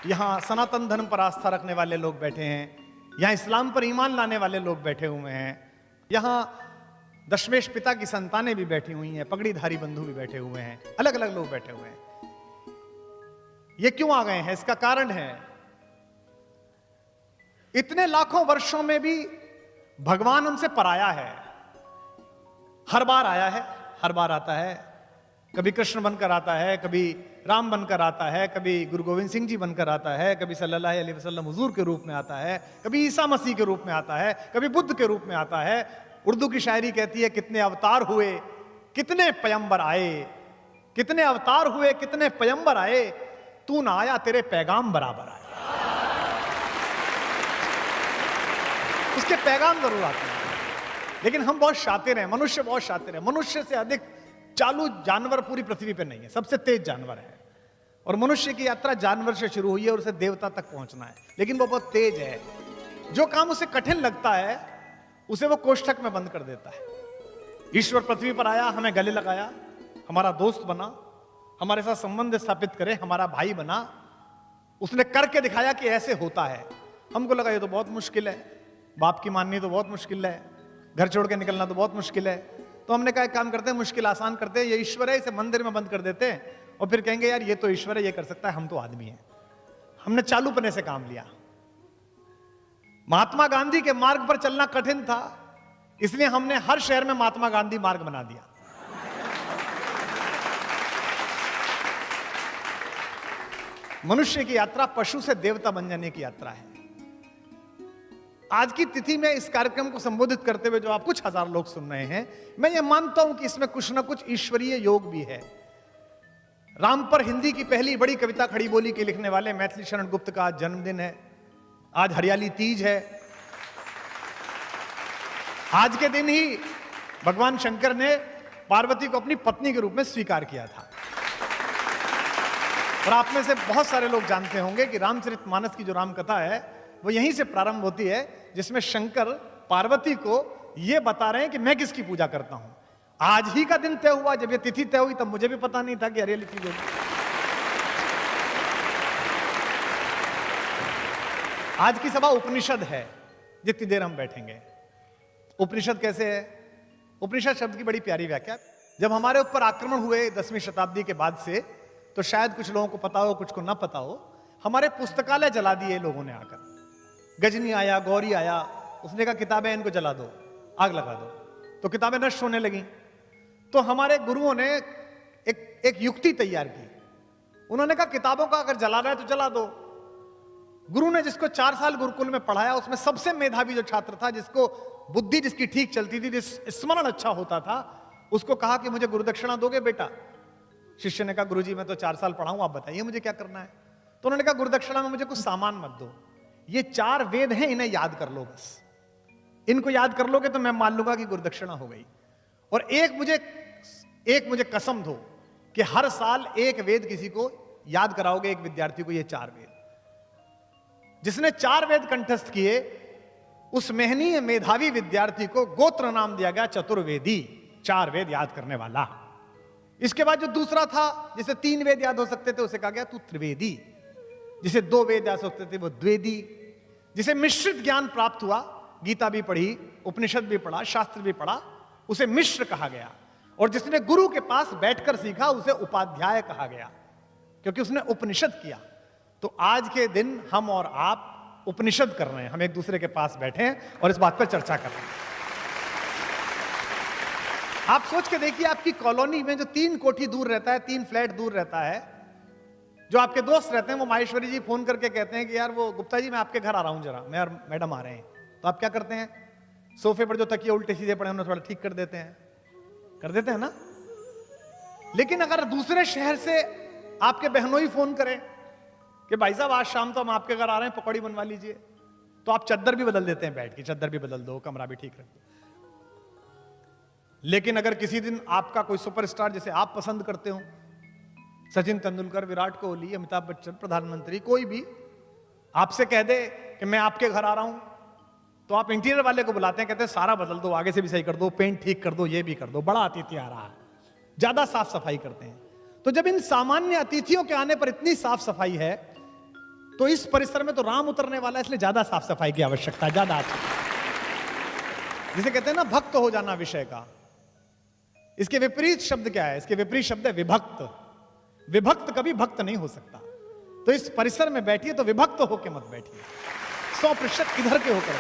यहाँ सनातन धर्म पर आस्था रखने वाले लोग बैठे हैं, यहाँ इस्लाम पर ईमान लाने वाले लोग बैठे हुए हैं, यहाँ दशमेश पिता की संतानें भी बैठी हुई हैं, पगड़ीधारी बंधु भी बैठे हुए हैं, अलग अलग लोग बैठे हुए हैं। ये क्यों आ गए हैं? इसका कारण है इतने लाखों वर्षों में भी भगवान हमसे पराया है। हर बार आया है, हर बार आता है। कभी कृष्ण बनकर आता है, कभी राम बनकर आता है, कभी गुरु गोविंद सिंह जी बनकर आता है, कभी सल्लल्लाहु अलैहि वसल्लम हुजूर के रूप में आता है, कभी ईसा मसीह के रूप में आता है, कभी बुद्ध के रूप में आता है। उर्दू की शायरी कहती है, कितने अवतार हुए कितने पैगंबर आए, कितने अवतार हुए कितने पैगंबर आए, तू ना आया तेरे पैगाम बराबर आए। उसके पैगाम जरूर आते हैं, लेकिन हम बहुत शातिर हैं, मनुष्य बहुत शातिर है। मनुष्य से अधिक चालू जानवर पूरी पृथ्वी पर नहीं है, सबसे तेज जानवर है। और मनुष्य की यात्रा जानवर से शुरू हुई है और उसे देवता तक पहुंचना है, लेकिन वो बहुत तेज है। जो काम उसे कठिन लगता है उसे वो कोष्ठक में बंद कर देता है। ईश्वर पृथ्वी पर आया, हमें गले लगाया, हमारा दोस्त बना, हमारे साथ संबंध स्थापित करे, हमारा भाई बना। उसने करके दिखाया कि ऐसे होता है। हमको लगा ये तो बहुत मुश्किल है, बाप की माननी तो बहुत मुश्किल है, घर छोड़ के निकलना तो बहुत मुश्किल है। तो हमने कहा एक काम करते हैं, मुश्किल आसान करते हैं, ये ईश्वर है, इसे मंदिर में बंद कर देते हैं और फिर कहेंगे यार ये तो ईश्वर है, ये कर सकता है, हम तो आदमी हैं। हमने चालूपने से काम लिया। महात्मा गांधी के मार्ग पर चलना कठिन था, इसलिए हमने हर शहर में महात्मा गांधी मार्ग बना दिया। मनुष्य की यात्रा पशु से देवता बन जाने की यात्रा है। आज की तिथि में इस कार्यक्रम को संबोधित करते हुए जो आप कुछ हजार लोग सुन रहे हैं, मैं ये मानता हूं कि इसमें कुछ ना कुछ ईश्वरीय योग भी है। राम पर हिंदी की पहली बड़ी कविता खड़ी बोली के लिखने वाले मैथिली शरण गुप्त का आज जन्मदिन है। आज हरियाली तीज है। आज के दिन ही भगवान शंकर ने पार्वती को अपनी पत्नी के रूप में स्वीकार किया था। और आप में से बहुत सारे लोग जानते होंगे कि रामचरितमानस की जो राम कथा है वो यहीं से प्रारंभ होती है, जिसमें शंकर पार्वती को यह बता रहे हैं कि मैं किसकी पूजा करता हूं। आज ही का दिन तय हुआ, जब ये तिथि तय हुई तब मुझे भी पता नहीं था कि हरियाली तीज होगी। आज की सभा उपनिषद है, जितनी देर हम बैठेंगे। उपनिषद कैसे है? उपनिषद शब्द की बड़ी प्यारी व्याख्या। जब हमारे ऊपर आक्रमण हुए 10वीं शताब्दी के बाद से, तो शायद कुछ लोगों को पता हो, कुछ को ना पता हो, हमारे पुस्तकालय जला दिए लोगों ने आकर। गजनी आया, गौरी आया, उसने कहा किताबें इनको जला दो, आग लगा दो, तो किताबें नष्ट होने लगी। तो हमारे गुरुओं ने एक युक्ति तैयार की। उन्होंने कहा किताबों का अगर जला रहा है तो जला दो। गुरु ने जिसको 4 साल गुरुकुल में पढ़ाया, उसमें सबसे मेधावी जो छात्र था, जिसको बुद्धि जिसकी ठीक चलती थी, जिस स्मरण अच्छा होता था, उसको कहा कि मुझे गुरुदक्षिणा दोगे बेटा? शिष्य ने कहा गुरुजी मैं तो 4 साल पढ़ा हूं, आप बताइए मुझे क्या करना है। तो उन्होंने कहा गुरुदक्षिणा में मुझे कुछ सामान मत दो, ये 4 वेद हैं, इन्हें याद कर लो बस। इनको याद कर लोगे तो मैं मान लूंगा कि गुरुदक्षिणा हो गई। और एक मुझे कसम दो कि हर साल एक वेद किसी को याद कराओगे, एक विद्यार्थी को, ये 4 वेद। जिसने 4 वेद कंठस्थ किए, उस मेहनीय मेधावी विद्यार्थी को गोत्र नाम दिया गया चतुर्वेदी, 4 वेद याद करने वाला। इसके बाद जो दूसरा था, जिसे 3 वेद याद हो सकते थे, उसे कहा गया तू त्रिवेदी। जिसे 2 वेद याद हो सकते थे वो द्वेदी। जिसे मिश्रित ज्ञान प्राप्त हुआ, गीता भी पढ़ी, उपनिषद भी पढ़ा, शास्त्र भी पढ़ा, उसे मिश्र कहा गया। और जिसने गुरु के पास बैठकर सीखा, उसे उपाध्याय कहा गया, क्योंकि उसने उपनिषद किया। तो आज के दिन हम और आप उपनिषद कर रहे हैं। हम एक दूसरे के पास बैठे हैं और इस बात पर चर्चा कर रहे हैं। आप सोच के देखिए, आपकी कॉलोनी में जो 3 कोठी दूर रहता है, 3 फ्लैट दूर रहता है, जो आपके दोस्त रहते हैं, वो माहेश्वरी जी फोन करके कहते हैं कि यार वो गुप्ता जी मैं आपके घर आ रहा हूं जरा, मैं और मैडम आ रहे हैं। तो आप क्या करते हैं? सोफे पर जो तकिए उल्टे सीधे पड़े उन्हें थोड़ा ठीक कर देते हैं ना। लेकिन अगर दूसरे शहर से आपके बहनोई फोन करें कि भाई साहब आज शाम तो हम आपके घर आ रहे हैं, पकौड़ी बनवा लीजिए, तो आप चद्दर भी बदल देते हैं, बैठ के चद्दर भी बदल दो, कमरा भी ठीक रख दो। लेकिन अगर किसी दिन आपका कोई सुपरस्टार जैसे आप पसंद करते हो, सचिन तेंदुलकर, विराट कोहली, अमिताभ बच्चन, प्रधानमंत्री, कोई भी आपसे कह दे कि मैं आपके घर आ रहा हूं, तो आप इंटीरियर वाले को बुलाते हैं, कहते हैं सारा बदल दो, आगे से भी सही कर दो, पेंट ठीक कर दो, ये भी कर दो, बड़ा अतिथि आ रहा है, ज्यादा साफ सफाई करते हैं। तो जब इन सामान्य अतिथियों के आने पर इतनी साफ सफाई है, तो इस परिसर में तो राम उतरने वाला है, इसलिए ज्यादा साफ सफाई की आवश्यकता है, ज्यादा अच्छी। जिसे कहते हैं ना भक्त हो जाना विषय का। इसके विपरीत शब्द क्या है? इसके विपरीत शब्द है विभक्त। विभक्त कभी भक्त नहीं हो सकता। तो इस परिसर में बैठिए तो विभक्त होकर मत बैठिए, 100% इधर के होकर।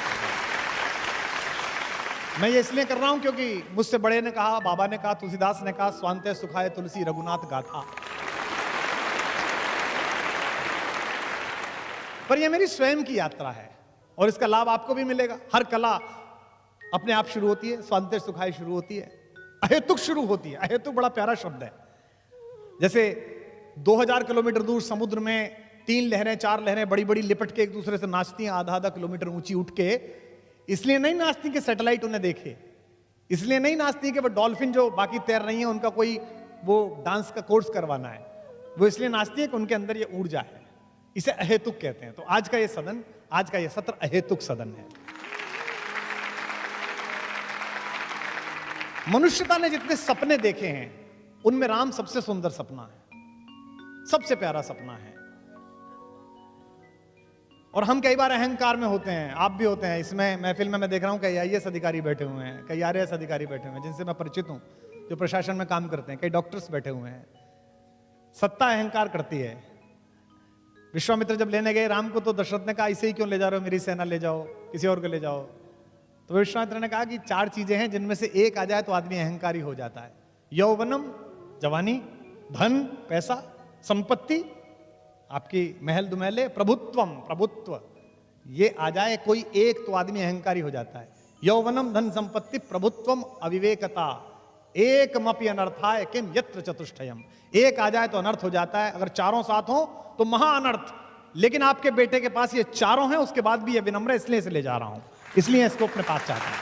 मैं ये इसलिए कर रहा हूं क्योंकि मुझसे बड़े ने कहा, बाबा ने कहा, तुलसीदास ने कहा, स्वांते सुखाए तुलसी रघुनाथ गाथा। पर यह मेरी स्वयं की यात्रा है और इसका लाभ आपको भी मिलेगा। हर कला अपने आप शुरू होती है, स्वांते सुखाए शुरू होती है, अहेतुक शुरू होती है। अहेतुक बड़ा प्यारा शब्द है। जैसे 2000 किलोमीटर दूर समुद्र में 3 लहरें 4 लहरें बड़ी बड़ी लिपट के एक दूसरे से नाचती हैं, आधा किलोमीटर ऊंची उठ के। इसलिए नहीं नाचती कि सैटेलाइट उन्हें देखे, इसलिए नहीं नाचती कि वो डॉल्फिन जो बाकी तैर रही है उनका कोई वो डांस का कोर्स करवाना है, वो इसलिए नाचती है कि उनके अंदर ये ऊर्जा है। इसे अहेतुक कहते हैं। तो आज का ये सदन, आज का ये सत्र अहेतुक सदन है। मनुष्यता ने जितने सपने देखे हैं उनमें राम सबसे सुंदर सपना है, सबसे प्यारा सपना है। और हम कई बार अहंकार में होते हैं, आप भी होते हैं। इसमें महफिल में मैं देख रहा हूं कई IAS अधिकारी बैठे हुए हैं, कई RAS अधिकारी बैठे हुए हैं जिनसे मैं परिचित हूं, जो प्रशासन में काम करते हैं, कई डॉक्टर्स बैठे हुए हैं। सत्ता अहंकार करती है। विश्वामित्र जब लेने गए राम को तो दशरथ ने कहा इसे ही क्यों ले जा रहे हो, मेरी सेना ले जाओ, किसी और को ले जाओ। तो विश्वामित्र ने कहा कि 4 चीजें हैं जिनमें से एक आ जाए तो आदमी अहंकारी हो जाता है। यौवनम, जवानी, धन, पैसा, संपत्ति, आपकी महल दुमहले, प्रभुत्वम, प्रभुत्व, ये आ जाए कोई एक तो आदमी अहंकारी हो जाता है। यौवनम, धन, संपत्ति, प्रभुत्वम, अविवेकता, एकमपि अनर्थाय किम यत्र चतुष्टयम। एक आ जाए तो अनर्थ हो जाता है, अगर चारों साथ हो तो महा अनर्थ। लेकिन आपके बेटे के पास ये चारों हैं, उसके बाद भी ये विनम्र है, इसलिए इसे ले जा रहा हूं, इसलिए इसको अपने पास चाहता हूं।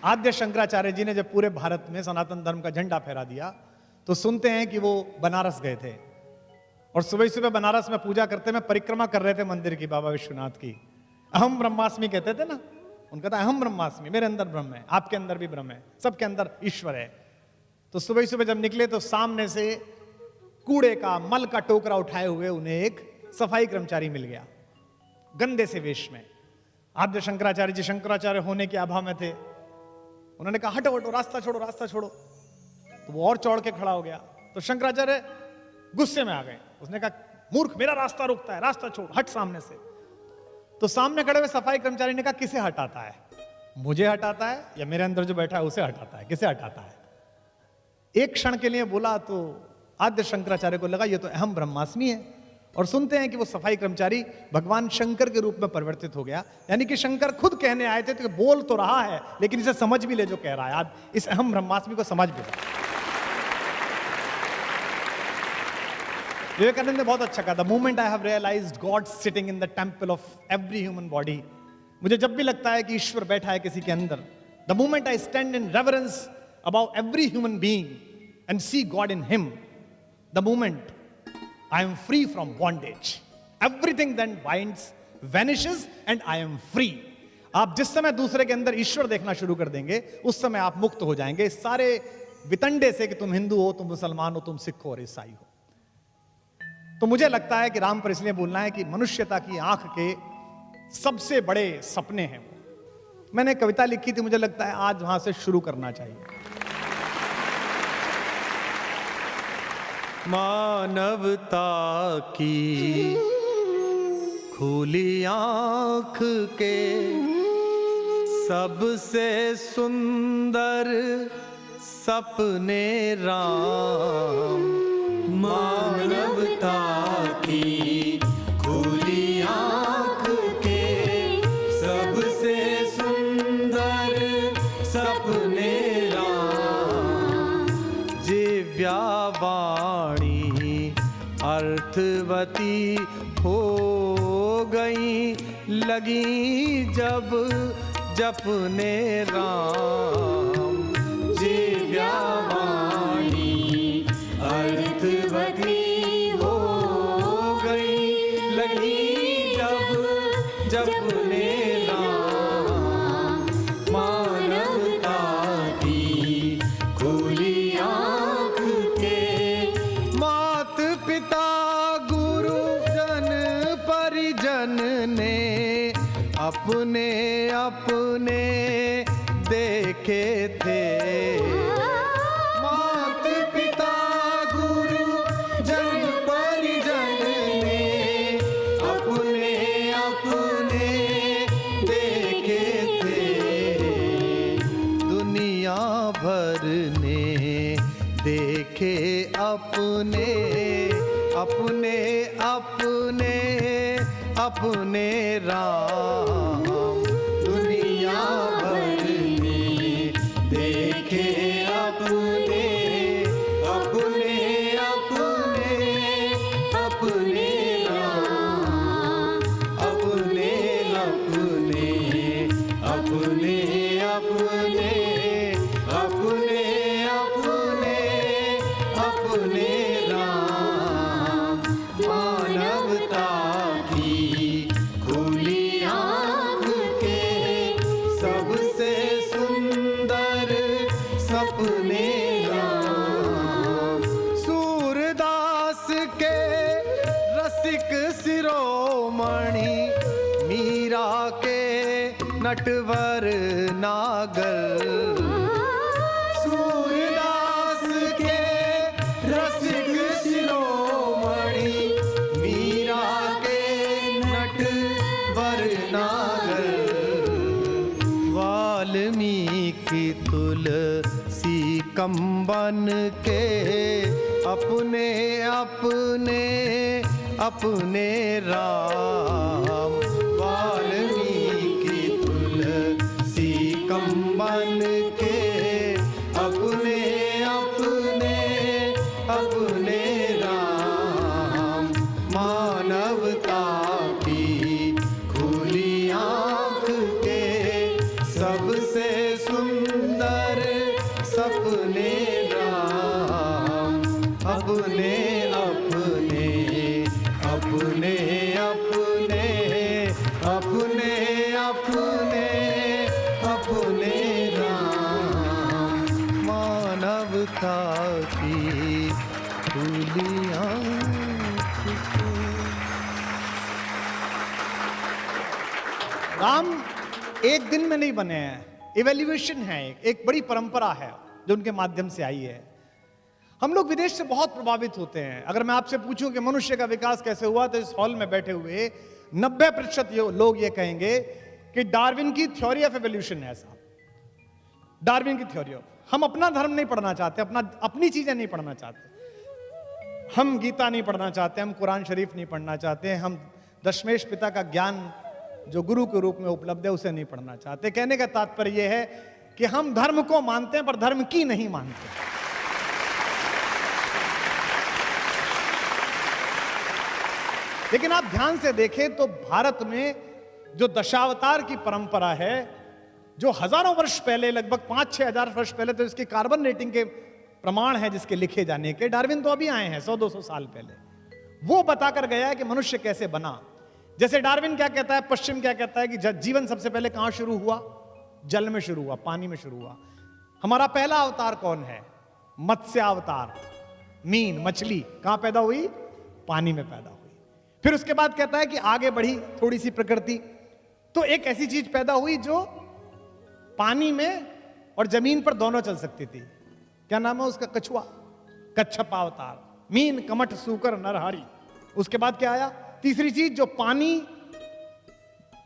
आद्य शंकराचार्य जी ने जब पूरे भारत में सनातन धर्म का झंडा फहरा दिया तो सुनते हैं कि वो बनारस गए थे और सुबह सुबह बनारस में पूजा करते में परिक्रमा कर रहे थे मंदिर की, बाबा विश्वनाथ की। अहम ब्रह्मास्मि कहते थे ना, उनका था अहम ब्रह्मास्मि, मेरे अंदर ब्रह्म है, आपके अंदर भी ब्रह्म है, सबके अंदर ईश्वर है। तो सुबह सुबह जब निकले तो सामने से कूड़े का, मल का टोकरा उठाए हुए उन्हें एक सफाई कर्मचारी मिल गया, गंदे से वेश में। आद्य शंकराचार्य जी शंकराचार्य होने के आभा में थे। उन्होंने कहा हटो हटो, रास्ता छोड़ो, रास्ता छोड़ो। तो वो और चौड़ के खड़ा हो गया। तो शंकराचार्य गुस्से में आ गए। उसने कहा मूर्ख, मेरा रास्ता रोकता है, रास्ता छोड़, हट सामने से। तो सामने खड़े हुए सफाई कर्मचारी ने कहा किसे हटाता है, मुझे हटाता है या मेरे अंदर जो बैठा है उसे हटाता है, किसे हटाता है? एक क्षण के लिए बोला तो आद्य शंकराचार्य को लगा ये तो अहम ब्रह्मास्मि है। और सुनते हैं कि वो सफाई कर्मचारी भगवान शंकर के रूप में परिवर्तित हो गया। यानी कि शंकर खुद कहने आए थे तो बोल तो रहा है लेकिन इसे समझ भी ले जो कह रहा है, आज इस अहम ब्रह्मास्मि को समझ भी ले। विवेकानंद ने बहुत अच्छा कहा, the moment I have realised God sitting in the temple of every human body. मुझे जब भी लगता है कि ईश्वर बैठा है किसी के अंदर, the moment I stand in reverence about every human being and see God in him, the moment I am free from bondage. Everything then binds, vanishes and I am free. आप जिस समय दूसरे के अंदर ईश्वर देखना शुरू कर देंगे उस समय आप मुक्त हो जाएंगे इस सारे वितंडे से कि तुम हिंदू हो, तुम मुसलमान हो, तुम सिख हो और ईसाई हो। तो मुझे लगता है कि राम पर इसलिए बोलना है कि मनुष्यता की आंख के सबसे बड़े सपने हैं वो। मैंने कविता लिखी थी, मुझे लगता है आज वहां से शुरू करना चाहिए। मानवता की खुली आँख के सबसे सुंदर सपने राम। मानवता की खुली आँख के सबसे सुंदर सपने राम। दिव्यावाणी अर्थवती हो गई लगी जब जपने राम। दिव्यावाणी अर्थवती हो गई लगी जब जपने राम। मानवता की खुली आँख के मात पिता अपने अपने देखे थे। मात पिता गुरु जन परिजन ने अपने अपने देखे थे। दुनिया भर ने देखे अपने अपने अपने अपने राम। दुनिया भर ने देखे अपने अपने अपने अपने राम। अपने अपने अपने अपने अपने अपने अपने राम। मानवता की खुली आँख के सबसे सुंदर सपने राम। सूरदास के रसिक शिरोमणि मीरा के नटवर नागर। सूरदास के रसिक शिरोमणि मीरा के नटवर नागर। वाल्मीकि तुलसी कंबन के अपने अपने अपने राम। वाल्मीकि तुलसी कंबन के अपने अपने अपने राम। मानवता की खुली आँख के सबसे सुंदर सपने राम। अपने अपने अपने अपने अपने अपने अपने राम। मानवता की खुली आँख के। राम एक दिन में नहीं बने हैं, इवैल्यूएशन है, एक बड़ी परंपरा है जो उनके माध्यम से आई है। हम लोग विदेश से बहुत प्रभावित होते हैं। अगर मैं आपसे पूछूं कि मनुष्य का विकास कैसे हुआ, तो इस हॉल में बैठे हुए 90% लोग ये कहेंगे कि डार्विन की थ्योरी ऑफ एवोल्यूशन है। साहब, डार्विन की थ्योरी ऑफ, हम अपना धर्म नहीं पढ़ना चाहते, अपनी चीजें नहीं पढ़ना चाहते। हम गीता नहीं पढ़ना चाहते, हम कुरान शरीफ नहीं पढ़ना चाहते, हम दशमेश पिता का ज्ञान जो गुरु के रूप में उपलब्ध है उसे नहीं पढ़ना चाहते। कहने का तात्पर्य यह है कि हम धर्म को मानते हैं पर धर्म की नहीं मानते। लेकिन आप ध्यान से देखें तो भारत में जो दशावतार की परंपरा है, जो हजारों वर्ष पहले, लगभग 5-6 हजार वर्ष पहले, तो इसकी कार्बन डेटिंग के प्रमाण है जिसके लिखे जाने के। डार्विन तो अभी आए हैं 100-200 साल पहले, वो बताकर गया है कि मनुष्य कैसे बना। जैसे डार्विन क्या कहता है, पश्चिम क्या कहता है कि जीवन सबसे पहले कहां शुरू हुआ? जल में शुरू हुआ, पानी में शुरू हुआ। हमारा पहला अवतार कौन है? मत्स्य अवतार, मीन, मछली कहां पैदा हुई? पानी में पैदा हुई। फिर उसके बाद कहता है कि आगे बढ़ी थोड़ी सी प्रकृति, तो एक ऐसी चीज पैदा हुई जो पानी में और जमीन पर दोनों चल सकती थी। क्या नाम है उसका? कछुआ, कच्छप अवतार। मीन, कमठ, सूकर, नरहरि। उसके बाद क्या आया? तीसरी चीज जो पानी,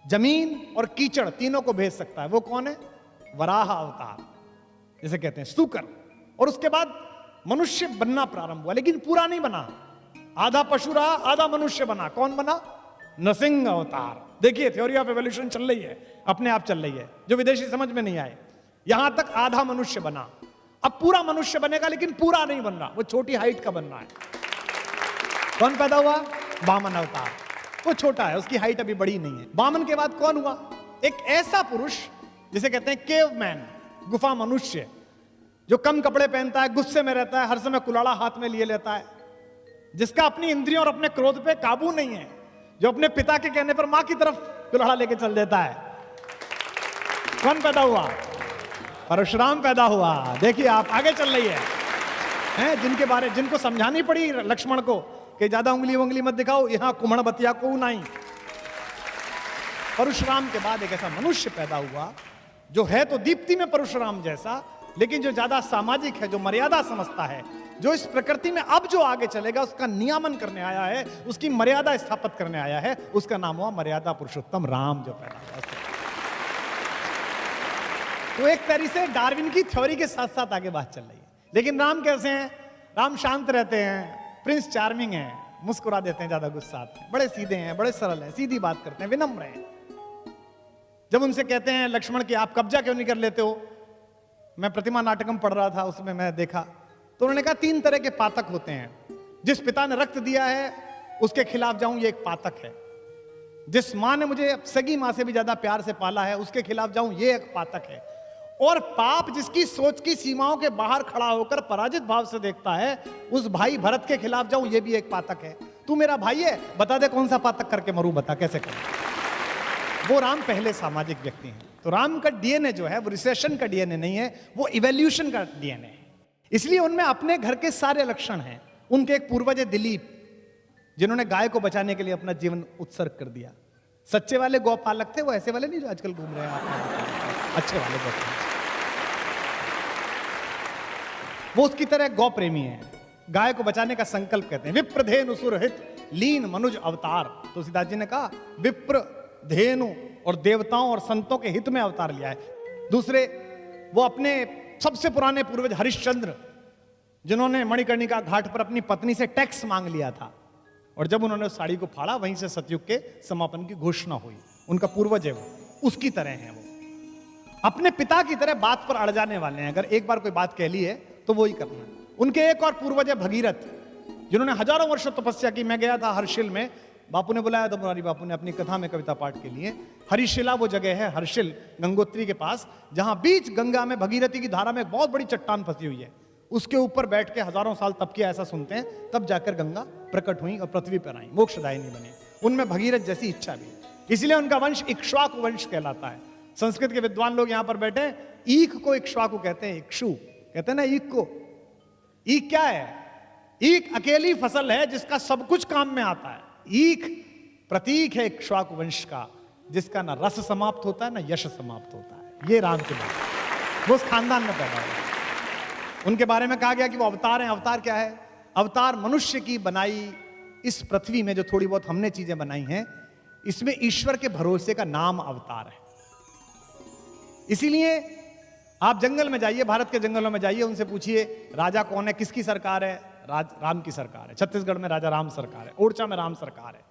जमीन और कीचड़ तीनों को भेज सकता है, वो कौन है? वराह अवतार, जिसे कहते हैं सूकर। और उसके बाद मनुष्य बनना प्रारंभ हुआ, लेकिन पूरा नहीं बना। आधा पशु रहा, आधा मनुष्य बना। कौन बना? नरसिंह अवतार। देखिए, थ्योरी ऑफ एवोल्यूशन चल रही है, अपने आप चल रही है, जो विदेशी समझ में नहीं आए। यहां तक आधा मनुष्य बना, अब पूरा मनुष्य बनेगा, लेकिन पूरा नहीं बन रहा, वो छोटी हाइट का बन रहा है। कौन पैदा हुआ? वामन अवतार। वो छोटा है, उसकी हाइट अभी बड़ी नहीं है। वामन के बाद कौन हुआ? एक ऐसा पुरुष जिसे कहते हैं केवमैन, गुफा मनुष्य, जो कम कपड़े पहनता है, गुस्से में रहता है, हर समय कुलाड़ा हाथ में लिए लेता है, जिसका अपनी इंद्रियों और अपने क्रोध पे काबू नहीं है, जो अपने पिता के कहने पर मां की तरफ कुल्हाड़ा लेके चल देता है। कौन पैदा हुआ? परशुराम पैदा हुआ। देखिए, आप आगे चल रही है, जिनको समझानी पड़ी लक्ष्मण को कि ज्यादा उंगली मत दिखाओ, यहां कुम्हण बतिया को नहीं। परशुराम के बाद एक ऐसा मनुष्य पैदा हुआ जो है तो दीप्ति में परशुराम जैसा, लेकिन जो ज्यादा सामाजिक है, जो मर्यादा समझता है, जो इस प्रकृति में अब जो आगे चलेगा उसका नियमन करने आया है, उसकी मर्यादा स्थापित करने आया है, उसका नाम हुआ मर्यादा पुरुषोत्तम राम जो पैदा हुआ। तो एक तरीके से डार्विन की थ्योरी के साथ साथ आगे बात चल रही है। लेकिन राम कैसे हैं? राम शांत रहते हैं, प्रिंस चार्मिंग हैं, मुस्कुरा देते हैं, ज्यादा गुस्सा आते हैं, बड़े सीधे हैं, बड़े सरल हैं, सीधी बात करते हैं, विनम्र हैं। जब उनसे कहते हैं लक्ष्मण कि आप कब्जा क्यों नहीं कर लेते हो, मैं प्रतिमा नाटकम पढ़ रहा था, उसमें मैं देखा तो उन्होंने कहा 3 तरह के पातक होते हैं। जिस पिता ने रक्त दिया है उसके खिलाफ जाऊं, ये एक पातक है। जिस मां ने मुझे सगी मां से भी ज्यादा प्यार से पाला है, उसके खिलाफ जाऊं, ये एक पातक है। और पाप जिसकी सोच की सीमाओं के बाहर खड़ा होकर पराजित भाव से देखता है, उस भाई भरत के खिलाफ जाऊं, ये भी एक पातक है। तू मेरा भाई है, बता दे कौन सा पातक करके मरूं, बता कैसे करूं। वो राम पहले सामाजिक व्यक्ति हैं। तो राम का डीएनए जो है वो रिसेशन का डीएनए नहीं है, वो इवोल्यूशन का डीएनए है। इसलिए उनमें अपने घर के सारे लक्षण हैं। उनके एक पूर्वज है दिलीप, जिन्होंने गाय को बचाने के लिए अपना जीवन उत्सर्ग कर दिया। सच्चे वाले गौपालक थे, वो ऐसे वाले नहीं जो आजकल घूम रहे हैं, अच्छे वाले गौपालक। वो उसकी तरह गौ प्रेमी है, गाय को बचाने का संकल्प कहते हैं। विप्र धेनु सुरहित लीन मनुज अवतार, तुलसीदास जी ने कहा विप्र धेनु और देवताओं और संतों के हित में अवतार लिया है। दूसरे, वो अपने सबसे पुराने पूर्वज हरिश्चंद्र, जिन्होंने मणिकर्णिका घाट पर अपनी पत्नी से टैक्स मांग लिया था, और जब उन्होंने उस साड़ी को फाड़ा, वहीं से सतयुग के समापन की घोषणा हुई। उनका पूर्वज है वो, उसकी तरह है वो। अपने पिता की तरह बात पर अड़ जाने वाले हैं। अगर एक बार कोई बात कह ली है तो वो ही करना है। उनके एक और पूर्वज है भगीरथ, जिन्होंने हजारों वर्षों तपस्या की। मैं गया था हर्षिल में, बापू ने बुलाया था, मुरारी बापू ने अपनी कथा में कविता पाठ के लिए। हरिशिला वो जगह है, हर्षिल गंगोत्री के पास, जहां बीच गंगा में भगीरथी की धारा में एक बहुत बड़ी चट्टान फंसी हुई है। उसके ऊपर बैठ के हजारों साल तप किया, ऐसा सुनते हैं। तब जाकर गंगा प्रकट हुई और पृथ्वी पर आई, मोक्षदायिनी बनी। उनमें भगीरथ जैसी इच्छा भी, इसलिए उनका वंश इक्ष्वाकु वंश कहलाता है। संस्कृत के विद्वान लोग यहां पर बैठे, ईख को इक्ष्वाकु कहते हैं, इक्षु कहते हैं ना ईख को। ईख क्या है? ईख अकेली फसल है जिसका सब कुछ काम में आता है। ईख प्रतीक है इक्ष्वाकु वंश का, जिसका ना रस समाप्त होता है ना यश समाप्त होता है। ये राम के बात, वो उस खानदान में पैदा हुए। उनके बारे में कहा गया कि वो अवतार हैं। अवतार क्या है? अवतार मनुष्य की बनाई इस पृथ्वी में जो थोड़ी बहुत हमने चीजें बनाई हैं, इसमें ईश्वर के भरोसे का नाम अवतार है। इसीलिए आप जंगल में जाइए, भारत के जंगलों में जाइए, उनसे पूछिए राजा कौन है, किसकी सरकार है? राम की सरकार है। छत्तीसगढ़ में राजा राम सरकार है, ओडिशा में राम सरकार है।